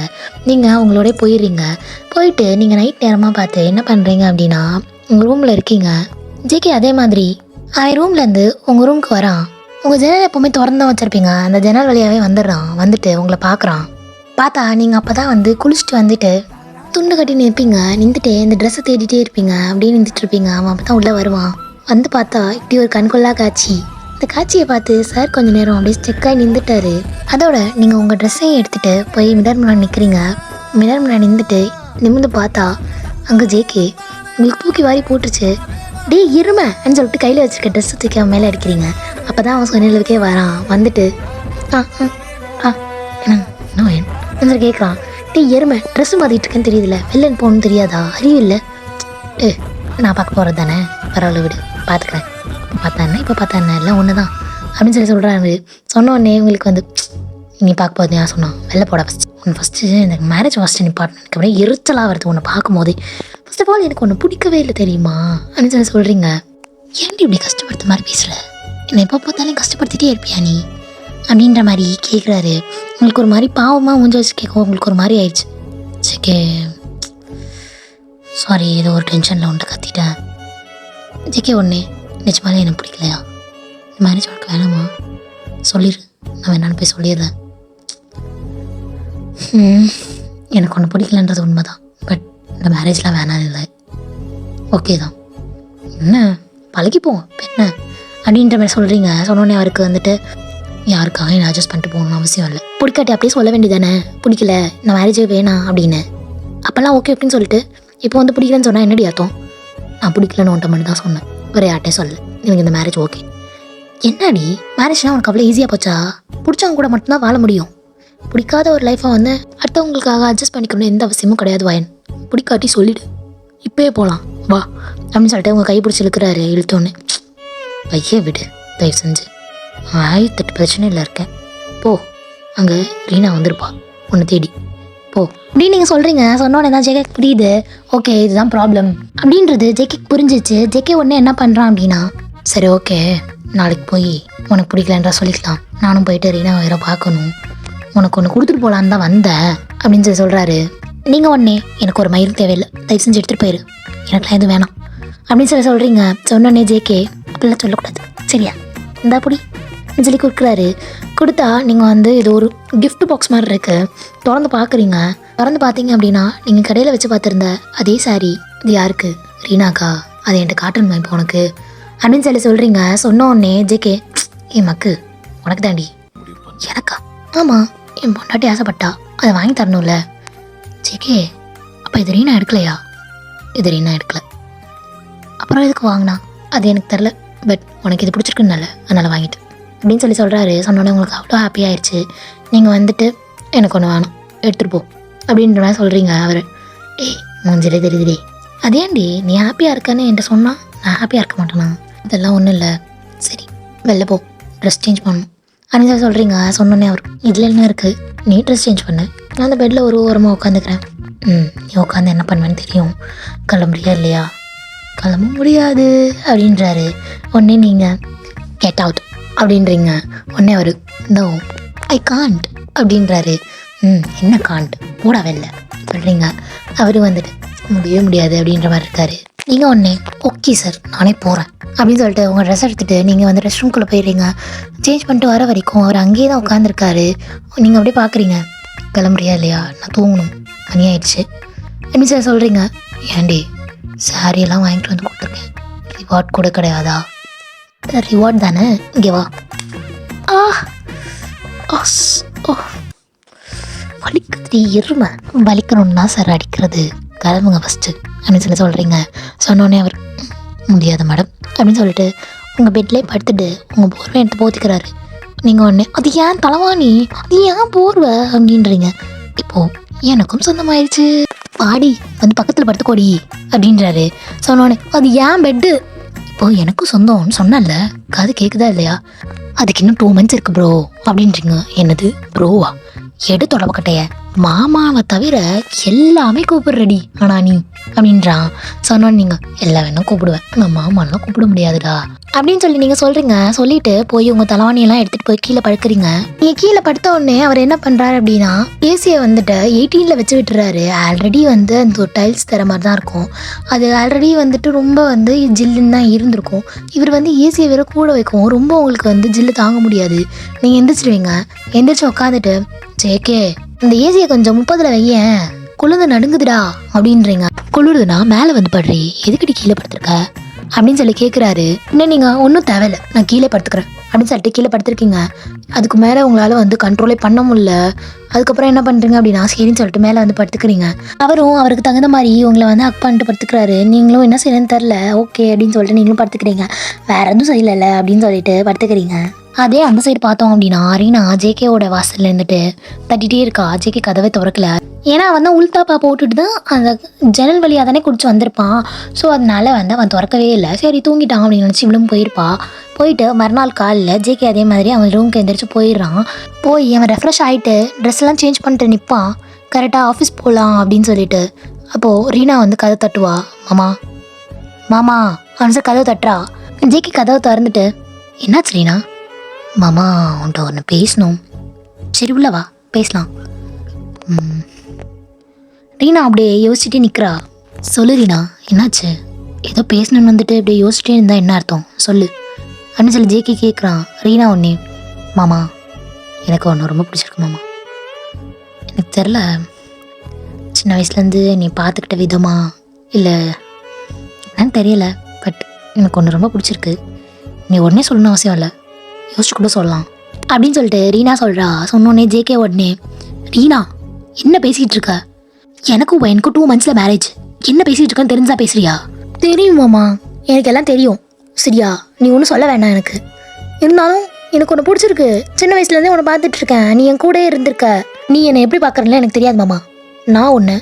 நீங்கள் அவங்களோட போயிடுறீங்க. போயிட்டு நீங்கள் நைட் நேரமாக பார்த்து என்ன பண்ணுறீங்க அப்படின்னா, உங்கள் ரூமில் இருக்கீங்க. ஜேகே அதே மாதிரி அவன் ரூம்லேருந்து உங்கள் ரூமுக்கு வரான். உங்கள் ஜன்னல் எப்போவுமே திறந்து தான் வச்சுருப்பீங்க, அந்த ஜன்னல் வழியாகவே வந்துடுறான். வந்துட்டு உங்களை பார்க்குறான். பார்த்தா நீங்கள் அப்போ தான் வந்து குளிச்சுட்டு வந்துட்டு துண்டு கட்டி நிற்பீங்க. நின்றுட்டு இந்த ட்ரெஸ்ஸை தேடிட்டே இருப்பீங்க, அப்படியே நின்றுட்டு இருப்பீங்க. அவன் அப்போ தான் உள்ளே வருவான். வந்து பார்த்தா இப்படி ஒரு கண்கொள்ளா காட்சி. இந்த காட்சியை பார்த்து சார் கொஞ்சம் நேரம் அப்படியே ஸ்டெக்காகி நின்றுட்டாரு. அதோட நீங்கள் உங்கள் ட்ரெஸ்ஸையும் எடுத்துகிட்டு போய் மிரர் முன்னாடி நிற்கிறீங்க. மிரர் முன்னாடி நின்றுட்டு நிமிர்ந்து பார்த்தா அங்கே ஜேகே உங்களுக்கு தூக்கி வாரி போட்டுருச்சு. டே இருமைன்னு சொல்லிட்டு கையில் வச்சுருக்க ட்ரெஸ்ஸை தூக்கி அவன் மேலே அடிக்கிறீங்க. அப்போ தான் அவன் சொன்னதுக்கே வரான். வந்துட்டு என்ன கேட்குறான், டே எருமை ட்ரெஸ்ஸு மாற்றிட்டு இருக்கேன்னு தெரியுதுல்ல, வெளிலன்னு போகணுன்னு தெரியாதா, அறிவு இல்லை. நான் பார்க்க போகிறது தானே, பரவாயில்ல விடு பார்த்துக்கிறேன், பார்த்தா என்ன இப்போ பார்த்தா என்ன எல்லாம் ஒன்று தான் அப்படின்னு சொல்லி சொல்கிறாரு. சொன்னோடனே உங்களுக்கு வந்து நீ பார்க்க போகிறது நான் சொன்னான், வெளில போட ஃபஸ்ட்டு எனக்கு மேரேஜ் ஃபஸ்ட்டு நிப்பாட்டணும், எனக்கு அப்படியே எரிச்சலாக வருது உன்னை பார்க்கும் போதே. ஃபர்ஸ்ட் ஆஃப் ஆல் எனக்கு ஒன்று பிடிக்கவே இல்லை தெரியுமா அப்படின்னு சொல்லி சொல்கிறீங்க. ஏன்டி இப்படி கஷ்டப்படுத்த மாதிரி பேசல, என்னை எப்போ பார்த்தாலும் கஷ்டப்படுத்திட்டே இருப்பியா நீ அப்படின்ற மாதிரி கேட்குறாரு. உங்களுக்கு ஒரு மாதிரி பாவமாக ஊஞ்ச வச்சு கேட்கும். உங்களுக்கு ஒரு மாதிரி ஆயிடுச்சு. சரி சாரி ஏதோ ஒரு டென்ஷனில் ஒன்று கத்திட்டேன். ஜேகே ஒன்று நிஜமாலே எனக்கு பிடிக்கலையா, மேரேஜ் உனக்கு வேணாமா சொல்லிடு, நான் வேணான்னு போய் சொல்லிடுறேன். எனக்கு ஒன்று பிடிக்கலன்றது உண்மை தான், பட் இந்த மேரேஜ்லாம் வேணாம் இல்லை, ஓகே தான், என்ன பழகிப்போம் என்ன அப்படின்ற மாதிரி சொல்கிறீங்க. சொன்னோடனே அவருக்கு வந்துட்டு யாருக்காக என்ன அட்ஜஸ்ட் பண்ணிட்டு போகணும்னு அவசியம் இல்லை, பிடிக்காட்டி அப்படியே சொல்ல வேண்டியதானே, பிடிக்கல நான் மேரேஜே வேணாம் அப்படின்னு. அப்போல்லாம் ஓகே அப்படின்னு சொல்லிட்டு இப்போ வந்து பிடிக்கலன்னு சொன்னால் என்னடி அர்த்தம், நான் பிடிக்கலன்னு ஒன்றை மட்டும் தான் சொன்னேன், வேறு யார்ட்டே சொல்ல எனக்கு இந்த மேரேஜ் ஓகே. என்னடி மேரேஜ்னால் உனக்கு அவ்வளோ ஈஸியாக போச்சா, பிடிச்சவங்க கூட மட்டும்தான் வாழ முடியும், பிடிக்காத ஒரு லைஃப்பை வந்து அடுத்தவங்களுக்காக அட்ஜஸ்ட் பண்ணிக்கணும்னு எந்த அவசியமும் கிடையாது வாயன், பிடிக்காட்டி சொல்லிவிடு இப்போயே போகலாம் வா அப்படின்னு சொல்லிட்டு உங்கள் கை பிடிச்சி இழுக்கிறாரு. இழுத்தோன்னு பையே விடு தயவு செஞ்சு, 1008 பிரச்சனையில் இருக்கேன் போ, அங்கே ரீனா வந்திருப்பா உன்னை தேடி போ அப்படின்னு நீங்கள் சொல்கிறீங்க. சொன்னோன்னே தான் ஜேகே புரியுது, ஓகே இதுதான் ப்ராப்ளம் அப்படின்றது ஜேகே புரிஞ்சிச்சு. ஜேகே உடனே என்ன பண்ணுறான் அப்படின்னா, சரி ஓகே நாளைக்கு போய் உனக்கு பிடிக்கலன்றா சொல்லிக்கலாம், நானும் போயிட்டு ரீனா வேற பார்க்கணும், உனக்கு ஒன்று கொடுத்துட்டு போகலான்னு தான் வந்தேன் அப்படின்னு சொல்லி சொல்கிறாரு. நீங்கள் உடனே எனக்கு ஒரு மயில் தேவையில்லை, தயவு செஞ்சு எடுத்துகிட்டு போயிரு, எனக்குலாம் எதுவும் வேணாம் அப்படின்னு சொல்லி சொல்கிறீங்க. சொன்னோடனே ஜேகே அப்படிலாம் சொல்லக்கூடாது சரியா, இந்தா புடி அப்படின்னு சொல்லி கொடுக்குறாரு. கொடுத்தா நீங்கள் வந்து இது ஒரு கிஃப்ட் பாக்ஸ் மாதிரி இருக்குது, திறந்து பார்க்குறீங்க. திறந்து பார்த்தீங்க அப்படின்னா நீங்கள் கடையில் வச்சு பார்த்துருந்த அதே சாரீ, இது யாருக்கு, ரீனாக்கா, அது என்கிட்ட காட்டணுமா இப்போ உனக்கு அப்படின்னு சொல்லி சொல்கிறீங்க. சொன்னோடனே ஜேகே ஏ மக்கு உனக்கு தாண்டி, எனக்கா, ஆமாம் என் பொண்டாட்டி ஆசைப்பட்டா அதை வாங்கி தரணும்ல. ஜேகே அப்போ இது ரீனா எடுக்கலையா, இது ரீனா எடுக்கல, அப்புறம் எதுக்கு வாங்கினா அது எனக்கு தெரில, பட் உனக்கு இது பிடிச்சிருக்குன்னால அதனால் வாங்கிட்டேன் அப்படின்னு சொல்லி சொல்கிறாரு. சொன்னோன்னே உங்களுக்கு அவ்வளோ ஹாப்பி ஆயிடுச்சு. நீங்கள் வந்துட்டு எனக்கு ஒன்று வேணும் எடுத்துகிட்டு போ அப்படின்ற மாதிரி சொல்கிறீங்க. அவர் ஏய் மூஞ்சிலே தெரியுதுடே, அதேண்டி நீ ஹாப்பியாக இருக்கன்னு என்கிட்ட சொன்னால் நான் ஹாப்பியாக இருக்க மாட்டேனா, இதெல்லாம் ஒன்றும் இல்லை, சரி வெளில போ ட்ரெஸ் சேஞ்ச் பண்ணணும் அப்படின்னு சொல்கிறீங்க. சொன்னோன்னே அவர் இதில் என்ன இருக்குது, நீ ட்ரெஸ் சேஞ்ச் பண்ண, நான் அந்த பெட்டில் ஒரு ஓரமாக உட்காந்துக்கிறேன். நீ உட்காந்து என்ன பண்ணுவேன்னு தெரியும், கிளம்புறியா இல்லையா? கிளம்ப முடியாது அப்படின்றாரு. உடனே நீங்கள் கெட் அவுட் அப்படின்றீங்க. உடனே அவர் நோ ஐ காண்ட் அப்படின்றாரு. என்ன காண்ட், போடா வெளில சொல்கிறீங்க. அவர் வந்துட்டு முடியவே முடியாது அப்படின்ற மாதிரி இருக்காரு. நீங்கள் உடனே ஓகே சார் நானே போகிறேன் அப்படின்னு சொல்லிட்டு உங்கள் ட்ரெஸ் எடுத்துகிட்டு நீங்கள் வந்து ரெஸ்ட் ரூம்குள்ளே போயிடுறீங்க. சேஞ்ச் பண்ணிட்டு வர வரைக்கும் அவர் அங்கேயே தான் உட்காந்துருக்காரு. நீங்கள் அப்படியே பார்க்குறீங்க. கிளம்புறியா இல்லையா, நான் தூங்கணும், மணி ஆயிடுச்சு அப்படின்னு சார் சொல்கிறீங்க. ஏண்டி சாரியெல்லாம் வாங்கிட்டு வந்து கொடுத்துருக்கேன், ரிவார்ட் கூட கிடையாதா? ரிவார்ட் தானே, இங்கே வா. ஓ வலிக்குது, இருமை வலிக்கணும்னா சார் அடிக்கிறது, கிளம்புங்க ஃபஸ்ட்டு அப்படின்னு சொல்கிறீங்க. சொன்னோடனே அவர் முடியாது மேடம் அப்படின்னு சொல்லிட்டு உங்கள் பெட்லேயே படுத்துட்டு உங்கள் போர்வை எடுத்து போத்திக்கிறாரு. நீங்கள் உடனே அது ஏன் தலைவாணி, அது ஏன் போர்வை அப்படின்றீங்க. இப்போது எனக்கும் சொந்தமாயிடுச்சு, பாடி வந்து பக்கத்தில் படுத்துக்கோடி அப்படின்றாரு. சொன்னோடனே அது ஏன் பெட்டு, இப்போது எனக்கும் சொந்தம்னு சொன்னல, காது கேட்குதா இல்லையா? அதுக்கு இன்னும் 2 months இருக்குது ப்ரோ அப்படின்றீங்க. என்னது ப்ரோவா, எடு தொடப்பக்கட்டைய, மாமாவை தவிர எல்லாமே கூப்பிடுறடி ஆனா நீ அப்படின்றான். சொன்னோன்னு நீங்கள் எல்லா வேணும் கூப்பிடுவேன், நான் மாமாலாம் கூப்பிட முடியாதுடா அப்படின்னு சொல்லி நீங்கள் சொல்கிறீங்க. சொல்லிட்டு போய் உங்கள் தலைவாணியெல்லாம் எடுத்துகிட்டு போய் கீழே படுக்கிறீங்க. நீங்கள் கீழே படுத்த உடனே அவர் என்ன பண்ணுறாரு அப்படின்னா ஏசியை வந்துட்டு 18ல் வச்சு விட்டுறாரு. ஆல்ரெடி வந்து அந்த டைல்ஸ் தர மாதிரி தான் இருக்கும், அது ஆல்ரெடி வந்துட்டு ரொம்ப வந்து ஜில்லுன்னு தான் இருந்திருக்கும். இவர் வந்து ஏசியை வேற கூட வைக்கும், ரொம்ப உங்களுக்கு வந்து ஜில்லு தாங்க முடியாது. நீங்கள் எந்திரிச்சிடுவீங்க. எந்திரிச்சு உட்காந்துட்டு ஜேகே இந்த ஏசியை கொஞ்சம் 30ல் வையேன், குளிர்ந்து நடுங்குதுடா அப்படின்றீங்க. குளிருதுன்னா மேலே வந்து படுறி, எதுக்கடி கீழே படுத்துருக்க அப்படின்னு சொல்லி கேட்குறாரு. இன்னும் நீங்கள் ஒன்றும் தேவையில்லை, நான் கீழே படுத்துக்கிறேன் அப்படின்னு சொல்லிட்டு கீழே படுத்துருக்கீங்க. அதுக்கு மேலே உங்களால் வந்து கண்ட்ரோலே பண்ண முடியல. அதுக்கப்புறம் என்ன பண்ணுறீங்க அப்படின்னா சரின்னு சொல்லிட்டு மேலே வந்து படுத்துக்கிறீங்க. அவரும் அவருக்கு தகுந்த மாதிரி உங்களை வந்து ஹக் பண்ணிட்டு படுத்துக்கிறாரு. நீங்களும் என்ன செய்யணும்னு தெரில, ஓகே அப்படின்னு சொல்லிட்டு நீங்களும் படுத்துக்கிறீங்க. வேற எதுவும் செய்யலை அப்படின்னு சொல்லிட்டு படுத்துக்கிறீங்க. அதே அந்த சைடு பார்த்தோம் அப்படின்னா ரீனா ஜேகேவோட வாசல்ல இருந்துட்டு தட்டிகிட்டே இருக்கா. ஜேகே கதவை திறக்கல, ஏன்னா வந்து உள்தாப்பா போட்டுட்டு தான் அந்த ஜன்னல் வழியாக தானே குடிச்சு வந்திருப்பான். ஸோ அதனால வந்து அவன் திறக்கவே இல்லை. சரி தூங்கிட்டான் அப்படின்னு நினச்சி இவளும் போயிருப்பா. போயிட்டு மறுநாள் காலையில் ஜேகே அதே மாதிரி அவன் ரூமுக்கு எந்திரிச்சு போயிடுறான். போய் அவன் ரெஃப்ரெஷ் ஆகிட்டு ட்ரெஸ்லாம் சேஞ்ச் பண்ணிட்டு நிற்பான். கரெக்டாக ஆஃபீஸ் போகலாம் அப்படின்னு சொல்லிட்டு. அப்போது ரீனா வந்து கதை தட்டுவா. மாமா மாமா அவன் கதவை தட்டுறா. ஜேகே கதவை திறந்துட்டு என்னாச்சு ரீனா? மாமா உன்ட்ட ஒன்று பேசணும். சரி உள்ள வா பேசலாம். ரீனா அப்படியே யோசிச்சுட்டே நிற்கிறா. சொல்லு ரீனா என்னாச்சு? ஏதோ பேசணும்னு வந்துட்டு அப்படியே யோசிச்சுட்டே இருந்தா என்ன அர்த்தம் சொல்லு அப்படின்னு சொல்லி ஜேகே கேட்குறான். ரீனா ஒன்னே மாமா எனக்கு ஒன்று ரொம்ப பிடிச்சிருக்கு மாமா. எனக்கு தெரில, சின்ன வயசுலேருந்து நீ பார்த்துக்கிட்ட விதமா இல்லை என்னன்னு தெரியல, பட் எனக்கு ஒன்று ரொம்ப பிடிச்சிருக்கு. நீ உடனே சொல்லணும்னு அவசியம் இல்லை, யோசிச்சு கூட சொல்லலாம் அப்படின்னு சொல்லிட்டு ரீனா சொல்கிறா. சொன்னோடனே ஜேகே உடனே ரீனா என்ன பேசிகிட்டு இருக்க? எனக்கும் 2 monthsல மேரேஜ், என்ன பேசிகிட்டு இருக்கன்னு தெரிஞ்சா பேசுறியா? தெரியும் மாமா, எனக்கு எல்லாம் தெரியும் சரியா, நீ ஒன்றும் சொல்ல வேண்டாம். எனக்கு இருந்தாலும் எனக்கு ஒன்று பிடிச்சிருக்கு, சின்ன வயசுலேருந்தே உன்னை பார்த்துட்ருக்கேன், நீ என் கூட இருந்திருக்க. நீ என்னை எப்படி பார்க்குறேன்ல எனக்கு தெரியாது மாமா, நான் ஒன்று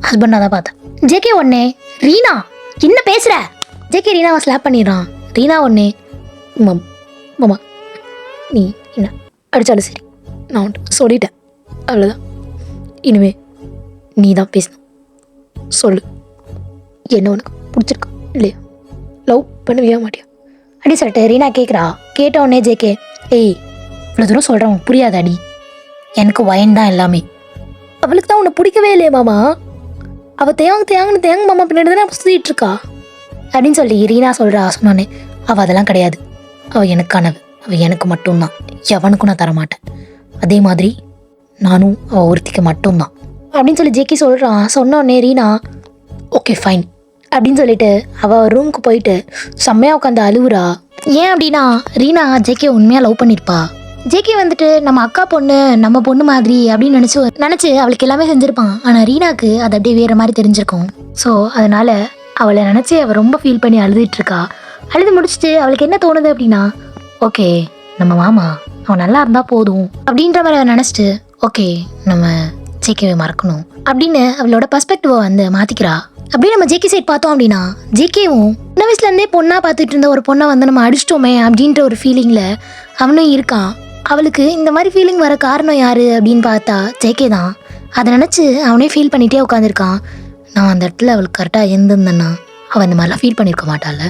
ஹஸ்பண்டாக தான் பார்த்தேன். ஜேகே ஒன்னே ரீனா என்ன பேசுகிற? ஜேகே ரீனாவை ஸ்லாப் பண்ணிடுறான். ரீனா ஒன்னே மாமா நீ என்ன அடித்தாலும் சரி நான் உன்ட்டு சொல்லிட்டேன், அவ்வளோதான். இனிமே நீ தான் பேசணும், சொல்லு என்ன உனக்கு பிடிச்சிருக்கா இல்லையா, லவ் பண்ணுவியா மாட்டியா அப்படி சொல்லிட்டு ரீனா கேட்குறா. கேட்ட உடனே ஜேகே ஏய் இவ்வளோ தூரம் சொல்கிறேன் உனக்கு புரியாதாடி, எனக்கு வயன் தான் எல்லாமே. அவளுக்கு தான் உன்னை பிடிக்கவே இல்லையே மாமா, அவள் தேங்க மாமா பின்னாடி தானே சுற்றிட்டு இருக்கா அப்படின்னு சொல்லி ரீனா சொல்கிறா. சொன்னோன்னே அவள் அதெல்லாம் கிடையாது, அவள் எனக்கானவ, அவள் எனக்கு மட்டும்தான், எவனுக்கும் நான் தரமாட்டேன். அதே மாதிரி நானும் அவள் ஒருத்திக்கு மட்டும்தான் அப்படின்னு சொல்லி ஜேகே சொல்கிறான். சொன்னோடனே ரீனா ஓகே ஃபைன் அப்படின்னு சொல்லிட்டு அவள் ரூமுக்கு போயிட்டு செம்மையாக உட்காந்து அழுவுறா. ஏன் அப்படின்னா ரீனா ஜேகே உண்மையாக லவ் பண்ணியிருப்பா. ஜேகே வந்துட்டு நம்ம அக்கா பொண்ணு நம்ம பொண்ணு மாதிரி அப்படின்னு நினச்சி அவளுக்கு எல்லாமே செஞ்சுருப்பான். ஆனால் ரீனாக்கு அது அப்படியே வேறு மாதிரி தெரிஞ்சிருக்கும். ஸோ அதனால் அவளை நினச்சி அவள் ரொம்ப ஃபீல் பண்ணி அழுதுட்டுருக்கா. அழுது முடிச்சுட்டு அவளுக்கு என்ன தோணுது அப்படின்னா ஓகே நம்ம மாமா அவன் நல்லா இருந்தால் போதும் அப்படின்ற மாதிரி அவள் நினச்சிட்டு ஓகே நம்ம ஜேகேவை மறக்கணும் அப்படின்னு அவளோட பர்ஸ்பெக்டிவை வந்து மாற்றிக்கிறா. அப்படியே நம்ம ஜேகே சைட் பார்த்தோம் அப்படின்னா ஜேகேவும் சின்ன வயசுலேருந்தே பொண்ணாக பார்த்துட்டு இருந்த ஒரு பொண்ணை வந்து நம்ம அடிச்சிட்டோமே அப்படின்ற ஒரு ஃபீலிங்கில் அவனும் இருக்கான். அவளுக்கு இந்த மாதிரி ஃபீலிங் வர காரணம் யார் அப்படின்னு பார்த்தா ஜேகே தான். அதை நினச்சி அவனே ஃபீல் பண்ணிகிட்டே உட்காந்துருக்கான். நான் அந்த இடத்துல அவளுக்கு கரெக்டாக இருந்திருந்தேன்னா அவன் இந்த மாதிரிலாம் ஃபீல் பண்ணியிருக்க மாட்டாள்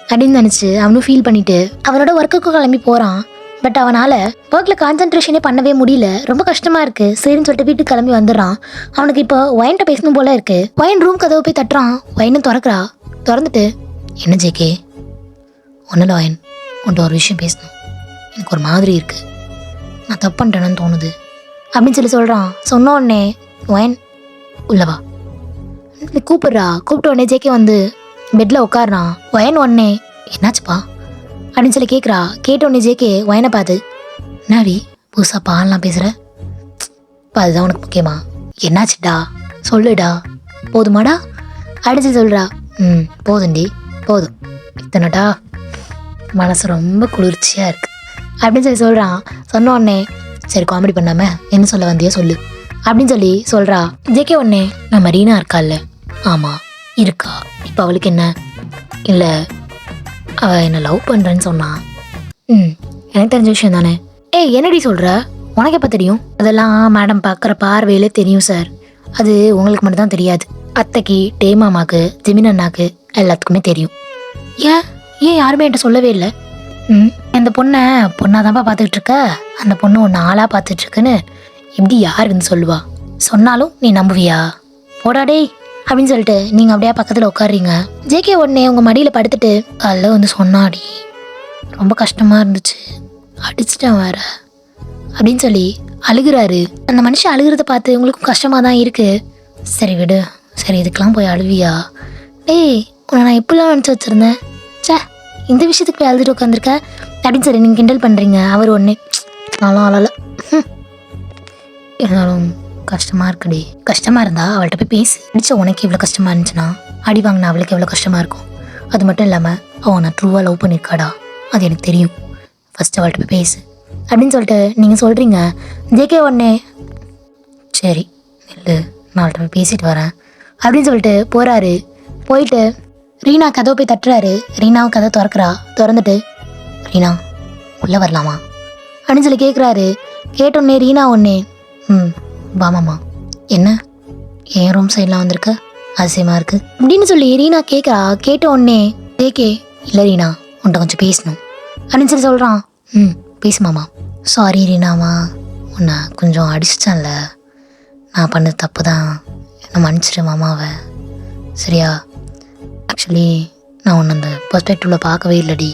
அப்படின்னு நினச்சி அவனும் ஃபீல் பண்ணிவிட்டு அவனோட ஒர்க்குக்கு கிளம்பி போகிறான். பட் அவனால் ஒர்க்கில் கான்சன்ட்ரேஷனே பண்ணவே முடியல. ரொம்ப கஷ்டமாக இருக்குது. சரின்னு சொல்லிட்டு வீட்டுக்கு கிளம்பி வந்துடுறான். அவனுக்கு இப்போ ஒயன்ட்ட பேசணும் போல இருக்குது. ஒயன் ரூம் கதவை போய் தட்டுறான். ஒயனும் திறக்கிறா. திறந்துட்டு என்ன ஜேகே? ஒன்றும் இல்லை ஒயன், உன்ட்ட ஒரு விஷயம் பேசணும். எனக்கு ஒரு மாதிரி இருக்குது. நான் தப்பு பண்ணிட்டேன்னு தோணுது அப்படின்னு சொல்லி சொல்கிறான். சொன்ன உடனே ஒயன் உள்ளவா கூப்பிட்றா. கூப்பிட்ட உடனே ஜேகே வந்து பெட்டில் உட்காடுறான். ஒயன் உடனே என்னாச்சுப்பா அப்படின்னு சொல்லி கேட்குறா. கேட்ட உடனே ஜேகே ஒயனை பார்த்து என்னாடி புதுசாக பால்லாம் பேசுகிற? இப்போ அதுதான் உனக்கு முக்கியமா? என்னாச்சுடா சொல்லுடா, போதுமாடா அப்படின்னு சொல்லி சொல்கிறா. போதும்டி போதும், இத்தனைடா மனசு ரொம்ப குளிர்ச்சியாக இருக்குது அப்படின்னு சொல்லி சொல்கிறான். சொன்ன உடனே சரி காமெடி பண்ணாமல் என்ன சொல்ல வந்தியோ சொல்லு அப்படின்னு சொல்லி சொல்கிறா. ஜேகே உடனே நம்ம ரீனா இருக்கால்ல? ஆமாம் இருக்கா. இப்போ அவளுக்கு என்ன? இல்லை அவள் என்னை லவ் பண்ணுறேன்னு சொன்னான். எனக்கு தெரிஞ்ச விஷயம் தானே. ஏய் என்னடி சொல்கிற? உனக்கு எப்போ தெரியும்? அதெல்லாம் மேடம் பார்க்குற பார்வையிலே தெரியும் சார். அது உங்களுக்கு மட்டும் தான் தெரியாது. அத்தைக்கு, டேமாமாக்கு, ஜெமின் அண்ணாக்கு எல்லாத்துக்குமே தெரியும். ஏன் ஏன் யாருமே என்கிட்ட சொல்லவே இல்லை? இந்த பொண்ணை பொண்ணாதான்ப்பா பார்த்துக்கிட்டு இருக்க. அந்த பொண்ணு ஒன்று ஆளாக பார்த்துட்ருக்குன்னு எப்படி யார் வந்து சொல்லுவா? சொன்னாலும் நீ நம்புவியா? போடாடே அப்படின்னு சொல்லிட்டு நீங்கள் அப்படியே பக்கத்தில் உட்காடுறீங்க. ஜேகே உடனே உங்கள் மடியில் படுத்துட்டு காலைல வந்து சொன்னாடி ரொம்ப கஷ்டமாக இருந்துச்சு, அடிச்சிட்டேன் வேற அப்படின்னு சொல்லி அழுகிறாரு. அந்த மனுஷன் அழுகிறத பார்த்து உங்களுக்கும் கஷ்டமாக தான் இருக்குது. சரி விடு, சரி இதுக்கெலாம் போய் அழுவியா? டேய் உன்னை நான் எப்படிலாம் நினச்சி வச்சுருந்தேன். இந்த விஷயத்துக்கு போய் அழுதுட்டு உட்காந்துருக்க அப்படின்னு சொல்லி நீங்கள் கிண்டல் பண்ணுறீங்க. அவர் ஒன்று நானும் அழலை. இருந்தாலும் கஷ்டமாக இருக்குடி. கஷ்டமாக இருந்தா அவள்கிட்ட போய் பேசு. அடிச்ச உனக்கு எவ்வளோ கஷ்டமாக இருந்துச்சுன்னா அடி வாங்கினா அவளுக்கு எவ்வளோ கஷ்டமாக இருக்கும். அது மட்டும் இல்லாமல் அவன் நான் ட்ரூவாக லவ் பண்ணியிருக்காடா, அது எனக்கு தெரியும். ஃபஸ்ட்டு அவள்கிட்ட போய் பேசு அப்படின்னு சொல்லிட்டு நீங்கள் சொல்கிறீங்க. ஜேகே உடனே சரி இல்லை நான் அவள்கிட்ட போய் பேசிட்டு வரேன் அப்படின்னு சொல்லிட்டு போகிறாரு. போயிட்டு ரீனா கதவை போய் தட்டுறாரு. ரீனாவும் கதை திறக்கிறா. திறந்துட்டு ரீனா உள்ளே வரலாமா அப்படின்னு சொல்லி கேட்குறாரு. கேட்டோடனே ரீனா ஒன்னே வாமாம்மா என்ன என் ரூம் சைட்லாம் வந்திருக்க, அதிசயமாக இருக்குது அப்படின்னு சொல்லி ரீனா கேட்குறா. கேட்ட உடனே ஜேகே இல்லை ரீனா உன்ட்ட கொஞ்சம் பேசணும் அப்படின்னு சொல்லி சொல்கிறான். பேசுமாம்மா. சாரி ரீனாமா, உன்னை கொஞ்சம் அடிச்சிட்டேன்ல, நான் பண்ணது தப்பு தான், என்ன மன்னிச்சிரு மாமாவை சரியா? ஆக்சுவலி நான் உன்னை அந்த பெர்ஸ்பெக்டிவில் பார்க்கவே இல்லைடி.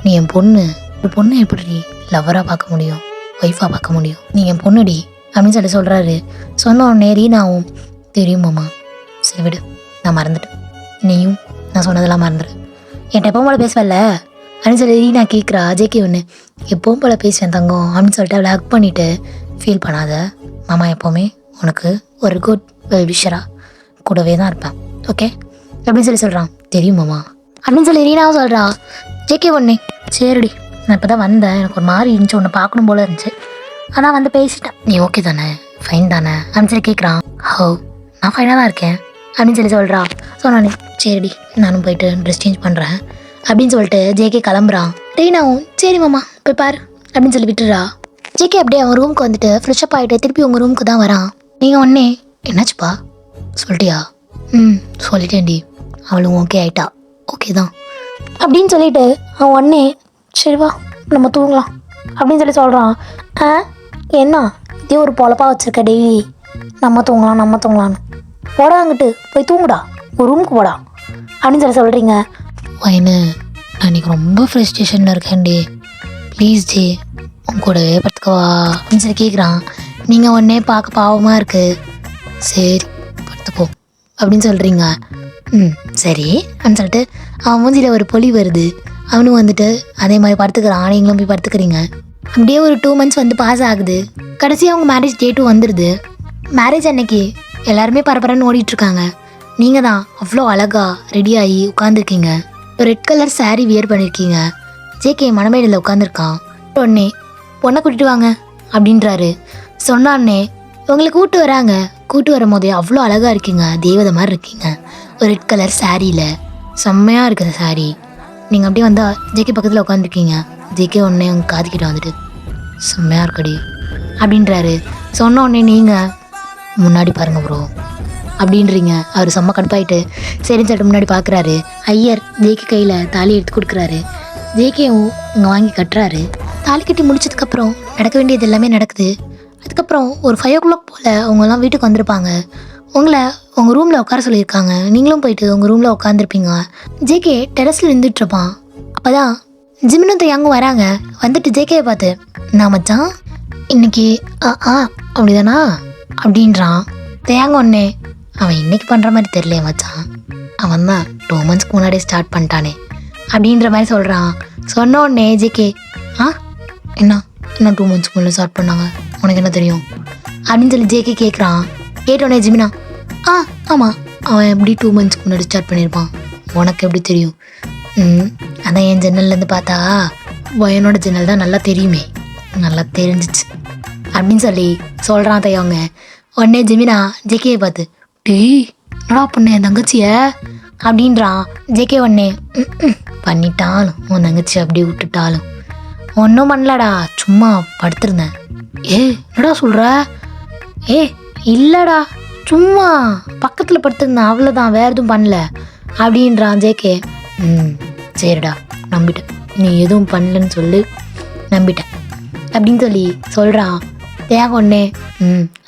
நீ என் பொண்ணு. ஒரு பொண்ணு எப்படி லவ்வராக பார்க்க முடியும், ஒய்ஃபாக பார்க்க முடியும்? நீ என் பொண்ணுடி அப்படின்னு சொல்லி சொல்கிறாரு. சொன்ன உடனே ரீனாவும் தெரியுமாம்மா, சரி விடு நான் மறந்துட்டேன், நீயும் நான் சொன்னதெல்லாம் மறந்துடு, என்கிட்ட எப்பவும் போல் பேசுவல்ல அப்படின்னு சொல்லி ரீனா கேட்குறா. ஜேகே ஒன்று எப்பவும் போல் பேசுவேன் தங்கம் அப்படின்னு சொல்லிட்டு அவளை ஹக் பண்ணிவிட்டு ஃபீல் பண்ணாத, மாமா எப்போவுமே உனக்கு ஒரு குட் வெல் விஷராக கூடவே தான் இருப்பேன் ஓகே அப்படின்னு சொல்லி சொல்கிறான். தெரியும் மாமா அப்படின்னு சொல்லி ரீனாவும் சொல்கிறா. ஜேகே ஒன்று சரிடி நான் இப்போ தான் வந்தேன், எனக்கு ஒரு மாதிரி இருந்துச்சு, ஒன்று பார்க்கணும் போல இருந்துச்சு, ஆனால் வந்து பேசிட்டேன், நீ ஓகே தானே ஃபைன் தானே அப்படின்னு சொல்லி கேட்குறான். ஹோ நான் ஃபைனாக தான் இருக்கேன் அப்படின்னு சொல்லி சொல்கிறா. சொன்னானே சரிடி நானும் போயிட்டு ட்ரெஸ் சேஞ்ச் பண்ணுறேன் அப்படின்னு சொல்லிட்டு ஜேகே கிளம்புறான். ரீனாவும் சரி மாமா போய் பாரு அப்படின்னு சொல்லி விட்டுறா. ஜேகே அப்படியே அவன் ரூமுக்கு வந்துட்டு ஃப்ரெஷ்அப் ஆகிட்டு திருப்பி உங்கள் ரூமுக்கு தான் வரான். நீங்கள் ஒன்னே என்னாச்சுப்பா சொல்லிட்டியா? சொல்லிட்டேன்டி, அவளும் ஓகே ஆயிட்டா, ஓகே தான் அப்படின்னு சொல்லிட்டு அவன் உடனே சரி வா நம்ம தூங்கலாம் அப்படின்னு சொல்லி சொல்கிறான். என்ன இதே ஒரு பொழப்பாக வச்சுருக்க டெய்லி நம்ம தூங்கலான்னு போடா, அங்கிட்டு போய் தூங்குடா, ஒரு ரூமுக்கு போடா அப்படின்னு சொல்லி சொல்கிறீங்க. வயனு நான் இன்றைக்கி ரொம்ப ஃப்ரஸ்ட்ரேஷனில் இருக்கேன்டி, ப்ளீஸ் ஜி உன் கூடவே படுத்துக்கவா அப்படின்னு சொல்லி கேட்குறான். நீங்கள் உடனே பார்க்க பாவமாக இருக்குது, சரி படுத்துக்கோ அப்படின்னு சொல்கிறீங்க. சரி அப்படின்னு சொல்லிட்டு அவன் மூஞ்சியில் ஒரு பொலி வருது. அவனும் வந்துட்டு அதே மாதிரி படுத்துக்கிறான். நீங்களும் போய் படுத்துக்கிறீங்க. அப்படியே ஒரு 2 months வந்து பாஸ் ஆகுது. கடைசியாக அவங்க மேரேஜ் டேட்டும் வந்துடுது. மேரேஜ் அன்னைக்கு எல்லாருமே பரபரன்னு ஓடிட்டுருக்காங்க. நீங்கள் தான் அவ்வளோ அழகாக ரெடியாகி உட்காந்துருக்கீங்க. ஒரு ரெட் கலர் saree வியர் பண்ணியிருக்கீங்க. ஜேகே மணமேடையில் உட்காந்துருக்கான். உடனே பொண்ணை கூட்டிட்டு வாங்க அப்படின்றாரு. சொன்னான்னே உங்களை கூப்பிட்டு வராங்க. கூப்பிட்டு வரும்போதே அவ்வளோ அழகாக இருக்கீங்க, தேவதை மாதிரி இருக்கீங்க. ஒரு ரெட் கலர் சாரியில் செம்மையாக இருக்குது சாரீ. நீங்கள் அப்படியே வந்தால் ஜேகே பக்கத்தில் உட்காந்துருக்கீங்க. ஜேகே உடனே உங்கள் காதுக்கிட்ட வந்துட்டு செம்மையாக இருக்கடி அப்படின்றாரு. சொன்ன உடனே நீங்கள் முன்னாடி பாருங்கள் ப்ரோ அப்படின்றீங்க. அவர் செம்ம கடுப்பாயிட்டு சரின்னு சொல்லிட்டு முன்னாடி பார்க்குறாரு. ஐயர் ஜேகே கையில் தாலி எடுத்து கொடுக்குறாரு. ஜேகேவும் இங்கே வாங்கி கட்டுறாரு. தாலி கட்டி முடிச்சதுக்கப்புறம் நடக்க வேண்டியது எல்லாமே நடக்குது. அதுக்கப்புறம் ஒரு 5 o'clock போல் அவங்கெல்லாம் வீட்டுக்கு வந்திருப்பாங்க. உங்களை உங்கள் ரூமில் உட்கார சொல்லியிருக்காங்க. நீங்களும் போயிட்டு உங்கள் ரூமில் உட்காந்துருப்பீங்க. ஜேகே டெரஸில் நின்றுட்டுருப்பான். அப்போ தான் ஜிமினும் தயாங்கும் வராங்க. வந்துட்டு ஜேகேவை பார்த்து நான் மச்சான் இன்னைக்கு அப்படிதானா அப்படின்றான். தயாங்க ஒன்னே அவன் இன்னைக்கு பண்ணுற மாதிரி தெரியலையே மச்சான், அவன் தான் 2 months முன்னாடியே ஸ்டார்ட் பண்ணிட்டானே அப்படின்ற மாதிரி சொல்கிறான். சொன்ன உடனே ஜேகே என்ன 2 months முன்னாடி ஸ்டார்ட் பண்ணாங்க, உனக்கு என்ன தெரியும் அப்படின்னு சொல்லி ஜேகே கேட்குறான். கேட்டோடனே ஜிமினா ஆமாம் அவன் எப்படி 2 months முன்னாடி ஸ்டார்ட் பண்ணியிருப்பான், உனக்கு எப்படி தெரியும்? அதான் என் ஜன்னல்லேருந்து பார்த்தா பையனோட ஜன்னல் தான் நல்லா தெரியுமே, நல்லா தெரிஞ்சிச்சு அப்படின்னு சொல்லி சொல்கிறான் தையவங்க. உடனே ஜிமினா ஜேகேயை பார்த்து என்னடா பண்ண என் தங்கச்சிய அப்படின்றான். ஜேகே உடனே பண்ணிட்டாலும் உன் தங்கச்சி அப்படி விட்டுட்டாலும் ஒன்றும் பண்ணலடா சும்மா படுத்திருந்தேன். என்னடா சொல்கிற? இல்லைடா சும்மா பக்கத்தில் படுத்திருந்தேன் அவ்வளோதான், வேறு எதுவும் பண்ணல அப்படின்றான் ஜேகே. சரிடா நம்பிட்டேன், நீ எதுவும் பண்ணலன்னு சொல்லி நம்பிட்டேன் அப்படின்னு சொல்லி சொல்கிறான். தேங்க ஒன்னே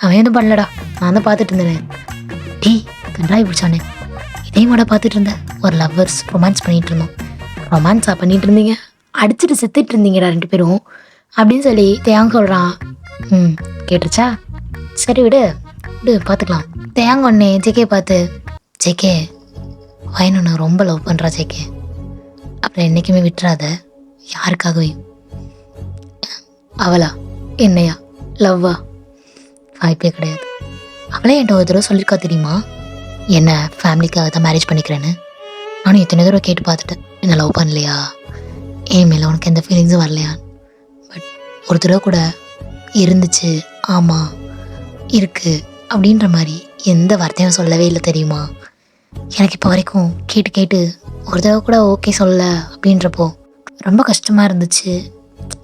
அவன் எதுவும் பண்ணலடா, நான் தான் பார்த்துட்டு இருந்தேன். கண்டாய் பிடிச்சானே இதையும் கூட பார்த்துட்டு இருந்தேன். ஒரு லவ்வர்ஸ் ரொமான்ஸ் பண்ணிகிட்டு இருந்தோம். ரொமான்ஸாக பண்ணிகிட்டு இருந்தீங்க, அடிச்சுட்டு செத்துட்டு இருந்தீங்கடா 2 பேரும் அப்படின்னு சொல்லி தேங்க சொல்கிறான். கேட்டுருச்சா? சரி விடு பார்த்துக்கலாம். தேங்க ஒன்னே ஜேகே பார்த்து ஜேகே வயனு ரொம்ப லவ் பண்ணுறா ஜேகே, அப்புறம் என்றைக்குமே விட்டுறாத யாருக்காகவே. அவளா என்னையா லவ்வா? வாய்ப்பே கிடையாது. அவளே என்கிட்ட ஒரு தடவை சொல்லியிருக்கா தெரியுமா, என்ன ஃபேமிலிக்காக தான் மேரேஜ் பண்ணிக்கிறேன்னு. நானும் எத்தனை தடவை கேட்டு பார்த்துட்டேன், என்ன லவ் பண்ணலையா, என் மேலே உனக்கு எந்த ஃபீலிங்ஸும் வரலையா. பட் ஒரு தடவை கூட இருந்துச்சு, ஆமாம் இருக்குது அப்படின்ற மாதிரி எந்த வார்த்தையும் சொல்லவே இல்லை தெரியுமா. எனக்கு இப்போ வரைக்கும் கேட்டு கேட்டு ஒரு தடவை கூட ஓகே சொல்ல அப்படின்றப்போ ரொம்ப கஷ்டமாக இருந்துச்சு.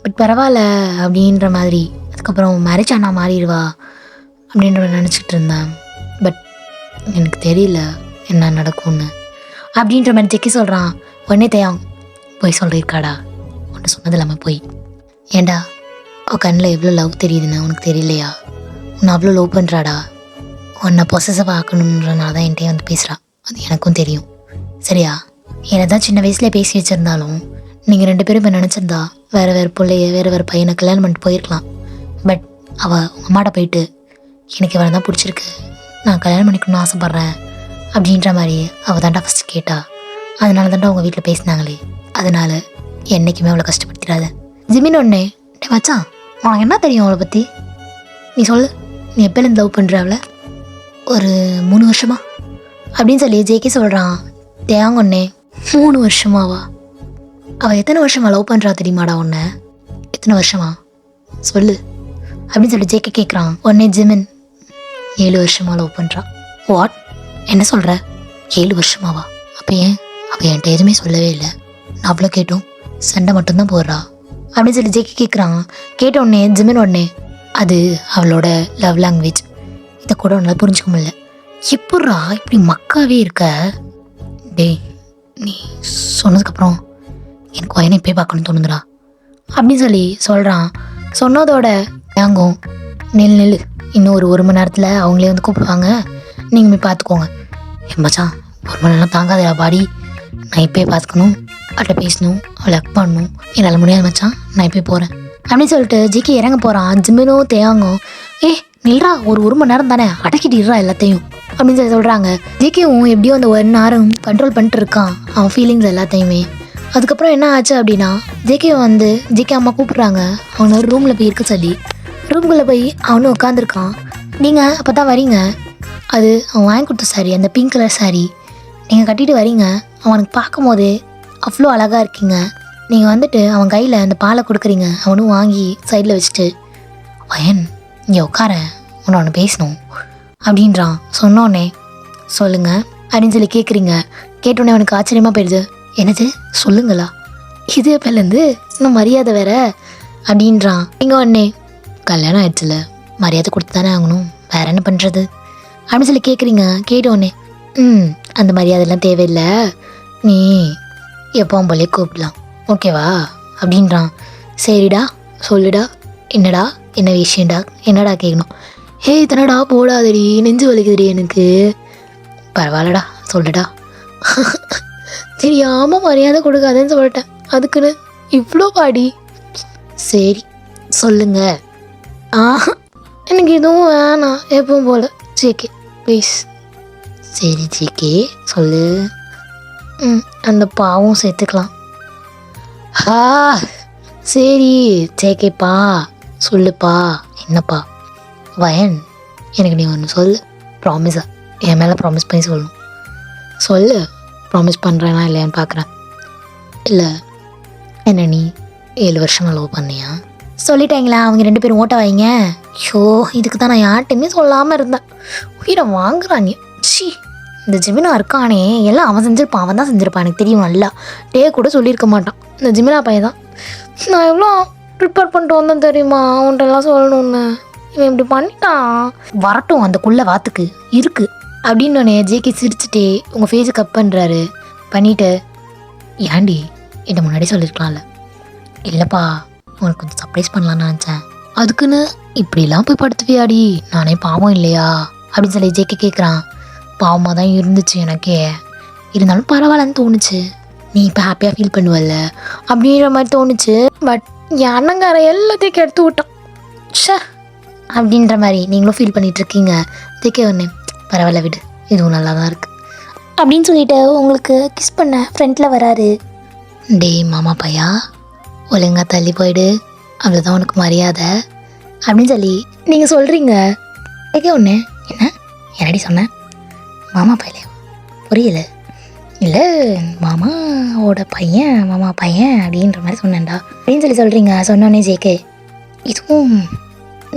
பட் பரவாயில்ல அப்படின்ற மாதிரி. அதுக்கப்புறம் மேரேஜ் ஆனால் மாறிடுவா அப்படின்ற நினச்சிட்டு இருந்தேன். பட் எனக்கு தெரியல என்ன நடக்கும்னு அப்படின்ற மாதிரி ஜெக்கி சொல்கிறான். உடனே தயாங் போய் சொல்லியிருக்காடா, உன்னை சொன்னது இல்லாமல் போய். ஏண்டா அவள் கண்ணில் எவ்வளோ லவ் தெரியுதுன்னு உனக்கு தெரியலையா? உன்னை அவ்வளோ லவ் பண்ணுறாடா, உன்னை பொசஸிவ் ஆக்கணுன்றனால தான் என்கிட்ட வந்து பேசுகிறா, அது எனக்கும் தெரியும் சரியா. என்னை தான் சின்ன வயசுலேயே பேசி வச்சுருந்தாலும் நீங்கள் 2 பேரும் இப்போ நினச்சிருந்தா வேறு பிள்ளைய வேறு பையனை கல்யாணம் பண்ணிட்டு போயிருக்கலாம். பட் அவள் உங்கள் அம்மாட்ட போயிட்டு எனக்கு இவரை தான் பிடிச்சிருக்கு, நான் கல்யாணம் பண்ணிக்கணும்னு ஆசைப்பட்றேன் அப்படின்ற மாதிரி அவள் தாண்டா ஃபஸ்ட்டு கேட்டா. அதனால தாண்டா உங்கள் வீட்டில் பேசினாங்களே, அதனால் என்றைக்குமே அவளை கஷ்டப்படுத்திடாத. ஜிமின் ஒன்னே மச்சான் உனக்கு என்ன தெரியும் அவளை பற்றி, நீ சொல்லு, நீ எப்போலேருந்து லவ் பண்ணுற அவளை? ஒரு 3 வருஷமா அப்படின்னு சொல்லி ஜேகே சொல்கிறான். தேங்க ஒன்னே 3 வருஷமாவா? அவள் எத்தனை வருஷமா லவ் பண்ணுறா தெரியுமாடா உன்னை? எத்தனை வருஷமா சொல்லு அப்படின்னு சொல்லி ஜேகே கேட்குறான். உடனே ஜிமின் 7 வருஷமா லவ் பண்ணுறா. வாட், என்ன சொல்கிற? 7 வருஷமாவா? அப்போ ஏன் அவள் என்கிட்ட எதுவுமே சொல்லவே இல்லை, நான் அவ்வளோ கேட்டும் சண்டை மட்டும்தான் போடுறா அப்படின்னு சொல்லி ஜேகே கேட்குறான். கேட்ட உடனே ஜிமின் உடனே அது அவளோட லவ் லாங்குவேஜ், இதை கூட உன்னால் புரிஞ்சுக்க முடியல. எப்பட்றா இப்படி மக்காவே இருக்க? டேய் நீ சொன்னதுக்கப்புறம் எனக்கு வயனை போய் பார்க்கணும்னு தோணுதுடா அப்படின்னு சொல்லி சொல்கிறான். சொன்னதோட நாங்கும் நெல் இன்னும் ஒரு மணி நேரத்தில் அவங்களே வந்து கூப்பிடுவாங்க, நீங்கள் போய் பார்த்துக்கோங்க. மச்சான் 1 மணி நேரம் தாங்காதா பாடி, நான் இப்போயே பார்த்துக்கணும், அவள்கிட்ட பேசணும், அவளை அக் பண்ணணும், என்னால் முடியாது மச்சான், நான் இப்போ போகிறேன் அப்படின்னு சொல்லிட்டு ஜிக்கி இறங்க போகிறான். ஜிமினோ தேயாங்கும் நில்றா, ஒரு மணி நேரம் தானே, அடக்கிட்டு இருறா எல்லாத்தையும் அப்படின்னு சொல்லி சொல்கிறாங்க. ஜிகேவும் எப்படியோ அந்த 1 நேரம் கண்ட்ரோல் பண்ணிட்டு இருக்கான் அவன் ஃபீலிங்ஸ் எல்லாத்தையுமே. அதுக்கப்புறம் என்ன ஆச்சு அப்படின்னா ஜேகே வந்து ஜேகே அம்மா கூப்பிட்றாங்க அவனை ஒரு ரூமில் போய் இருக்க சொல்லி. ரூம்குள்ளே போய் அவனும் உட்காந்துருக்கான். நீங்கள் அப்போ தான் வரீங்க, அது அவன் வாங்கி கொடுத்த சாரி, அந்த பிங்க் கலர் சாரி நீங்கள் கட்டிட்டு வரீங்க. அவனுக்கு பார்க்கும் போது அவ்வளோ அழகாக இருக்கீங்க. நீங்கள் வந்துட்டு அவன் கையில் அந்த பாலை கொடுக்குறீங்க, அவனும் வாங்கி சைடில் வச்சுட்டு வயன் இங்கே உட்கார, ஒன்று பேசணும் அப்படின்றான். சொன்னோடனே சொல்லுங்கள் அப்படின்னு சொல்லி கேட்குறீங்க. கேட்டோன்னே அவனுக்கு ஆச்சரியமாக போயிடுது. என்னது சொல்லுங்களா, இது எப்போலேருந்து இன்னும் மரியாதை வேற அப்படின்றான். நீங்கள் உடனே கல்யாணம் ஆயிடுச்சுல, மரியாதை கொடுத்து தானே ஆகணும், வேற என்ன பண்ணுறது அப்படின்னு சொல்லி கேட்குறீங்க. கேட்டோடனே அந்த மரியாதைலாம் தேவையில்லை, நீ எப்பவும் போலே கூப்பிடலாம் ஓகேவா அப்படின்றான். சரிடா சொல்லுடா, என்னடா என்ன விஷயம்டா, என்னடா கேட்கணும். தனடா போடாதடி, நெஞ்சு வலிக்குதுடி எனக்கு. பரவாயில்லடா சொல்லுடா. தெரியாமல் மரியாதை கொடுக்காதேன்னு சொல்லிட்டேன், அதுக்குன்னு இவ்வளோ பாடி. சரி சொல்லுங்க. எனக்கு எதுவும் வேணாம், எப்பவும் போல ஜேகே ப்ளீஸ். சரி ஜேகே சொல்லு. அந்த பாவும் சேர்த்துக்கலாம். சரி ஜேகேப்பா சொல்லுப்பா. என்னப்பா வயன், எனக்கு நீ ஒன்று சொல்லு, ப்ராமிஸா, என் மேலே ப்ராமிஸ் பண்ணி சொல்லணும். சொல்லு, ப்ராமிஸ் பண்ணுறேன்னா இல்லையான்னு பார்க்குறேன். இல்லை என்ன நீ 7 வருஷம் லவ் பண்ணியா? சொல்லிட்டாங்களா அவங்க 2 பேரும் ஓட்ட வைங்க. ஷோ இதுக்கு தான் நான் யார்கிட்டையுமே சொல்லாமல் இருந்தேன். உயிரை வாங்குறான் நீ. ஷி இந்த ஜிமினா இருக்கானே, எல்லாம் அவன் செஞ்சிருப்பான், அவன் தான் செஞ்சிருப்பான், எனக்கு தெரியும் நல்லா. கூட சொல்லியிருக்க மாட்டான் இந்த ஜிமினா பையன் தான். நான் எவ்வளோ ப்ரிப்பேர் பண்ணிட்டு வந்தேன் தெரியுமா அவன்கிட்டலாம் சொல்லணும்னு. இவன் இப்படி பண்ணிட்டான். வரட்டும் அந்தக்குள்ள வாத்துக்கு இருக்கு அப்படின்னோடனே ஜேகே சிரிச்சுட்டே உங்கள் ஃபேஸை கப் பண்ணுறாரு. பண்ணிவிட்டு ஏன்டி என்ன முன்னாடி சொல்லியிருக்கலாம்ல. இல்லைப்பா உனக்கு கொஞ்சம் சர்ப்ரைஸ் பண்ணலான்னு நினச்சேன், அதுக்குன்னு இப்படிலாம் போய் படுத்துவியாடி, நானே பாவம் இல்லையா அப்படின்னு சொல்லி ஜேகே கேட்குறான். பாவமாக தான் இருந்துச்சு எனக்கே, இருந்தாலும் பரவாயில்லன்னு தோணுச்சு, நீ இப்போ ஹாப்பியாக ஃபீல் பண்ணுவல்ல அப்படின்ற மாதிரி தோணுச்சு. பட் என் அண்ணங்கார எல்லாத்தையும் கெடுத்து விட்டான் ஷே அப்படின்ற மாதிரி நீங்களும் ஃபீல் பண்ணிகிட்ருக்கீங்க. ஜேகே ஒன்று பரவாயில்ல விடு, இதுவும் நல்லா தான் இருக்குது அப்படின்னு சொல்லிட்டு உங்களுக்கு கிஸ் பண்ண ஃப்ரெண்டில் வராரு. டே மாமா பையா ஒழுங்கா தள்ளி போயிடு, அவ்வளோதான் உனக்கு மரியாதை அப்படின்னு சொல்லி நீங்கள் சொல்கிறீங்க. ஜேகே ஒன்று என்ன என்னடி சொன்னேன், மாமா பையன் புரியல. இல்லை மாமாவோட பையன், மாமா பையன் அப்படின்ற மாதிரி சொன்னேன்டா அப்படின்னு சொல்லி சொல்கிறீங்க. சொன்னோன்னே ஜேகே இதுவும்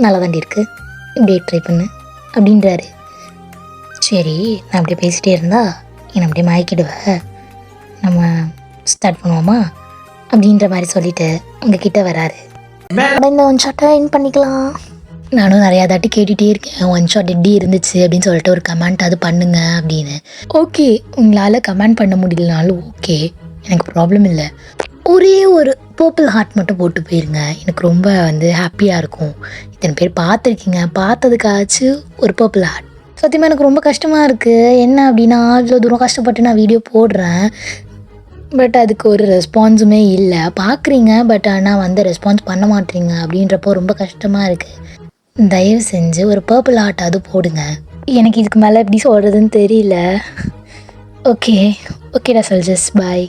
நல்லா தாண்டி இருக்குது, இப்படியே ட்ரை பண்ணு அப்படின்றாரு. சரி நான் அப்படியே பேசிகிட்டே இருந்தா என்னை அப்படியே மயக்கிடுவேன், நம்ம ஸ்டார்ட் பண்ணுவோமா அப்படின்ற மாதிரி சொல்லிட்டு உங்ககிட்ட வராரு. இந்த 1 ஷாட்டை என் பண்ணிக்கலாம். நானும் நிறையா தாட்டி கேட்டுகிட்டே இருக்கேன், 1 ஷாட் எப்படி இருந்துச்சு அப்படின்னு சொல்லிட்டு ஒரு கமெண்ட் அது பண்ணுங்க அப்படின்னு. ஓகே உங்களால் கமெண்ட் பண்ண முடியலனாலும் ஓகே, எனக்கு ப்ராப்ளம் இல்லை. ஒரே ஒரு பர்பிள் ஹார்ட் மட்டும் போட்டு போயிருங்க, எனக்கு ரொம்ப ஹாப்பியாக இருக்கும். இத்தனை பேர் பார்த்துருக்கீங்க, பார்த்ததுக்காச்சும் ஒரு பர்பிள் ஹார்ட். சத்தியமாக எனக்கு ரொம்ப கஷ்டமாக இருக்குது. என்ன அப்படின்னா இவ்வளோ தூரம் கஷ்டப்பட்டு நான் வீடியோ போடுறேன், பட் அதுக்கு ஒரு ரெஸ்பான்ஸுமே இல்லை. பார்க்குறீங்க பட் ஆனால் ரெஸ்பான்ஸ் பண்ண மாட்டீங்க அப்படின்றப்போ ரொம்ப கஷ்டமாக இருக்குது. தயவு செஞ்சு ஒரு பர்பிள் ஹார்ட்டாவது போடுங்க. எனக்கு இதுக்கு மேலே எப்படி சொல்கிறதுன்னு தெரியல. ஓகேடா சல்ஜஸ் பாய்.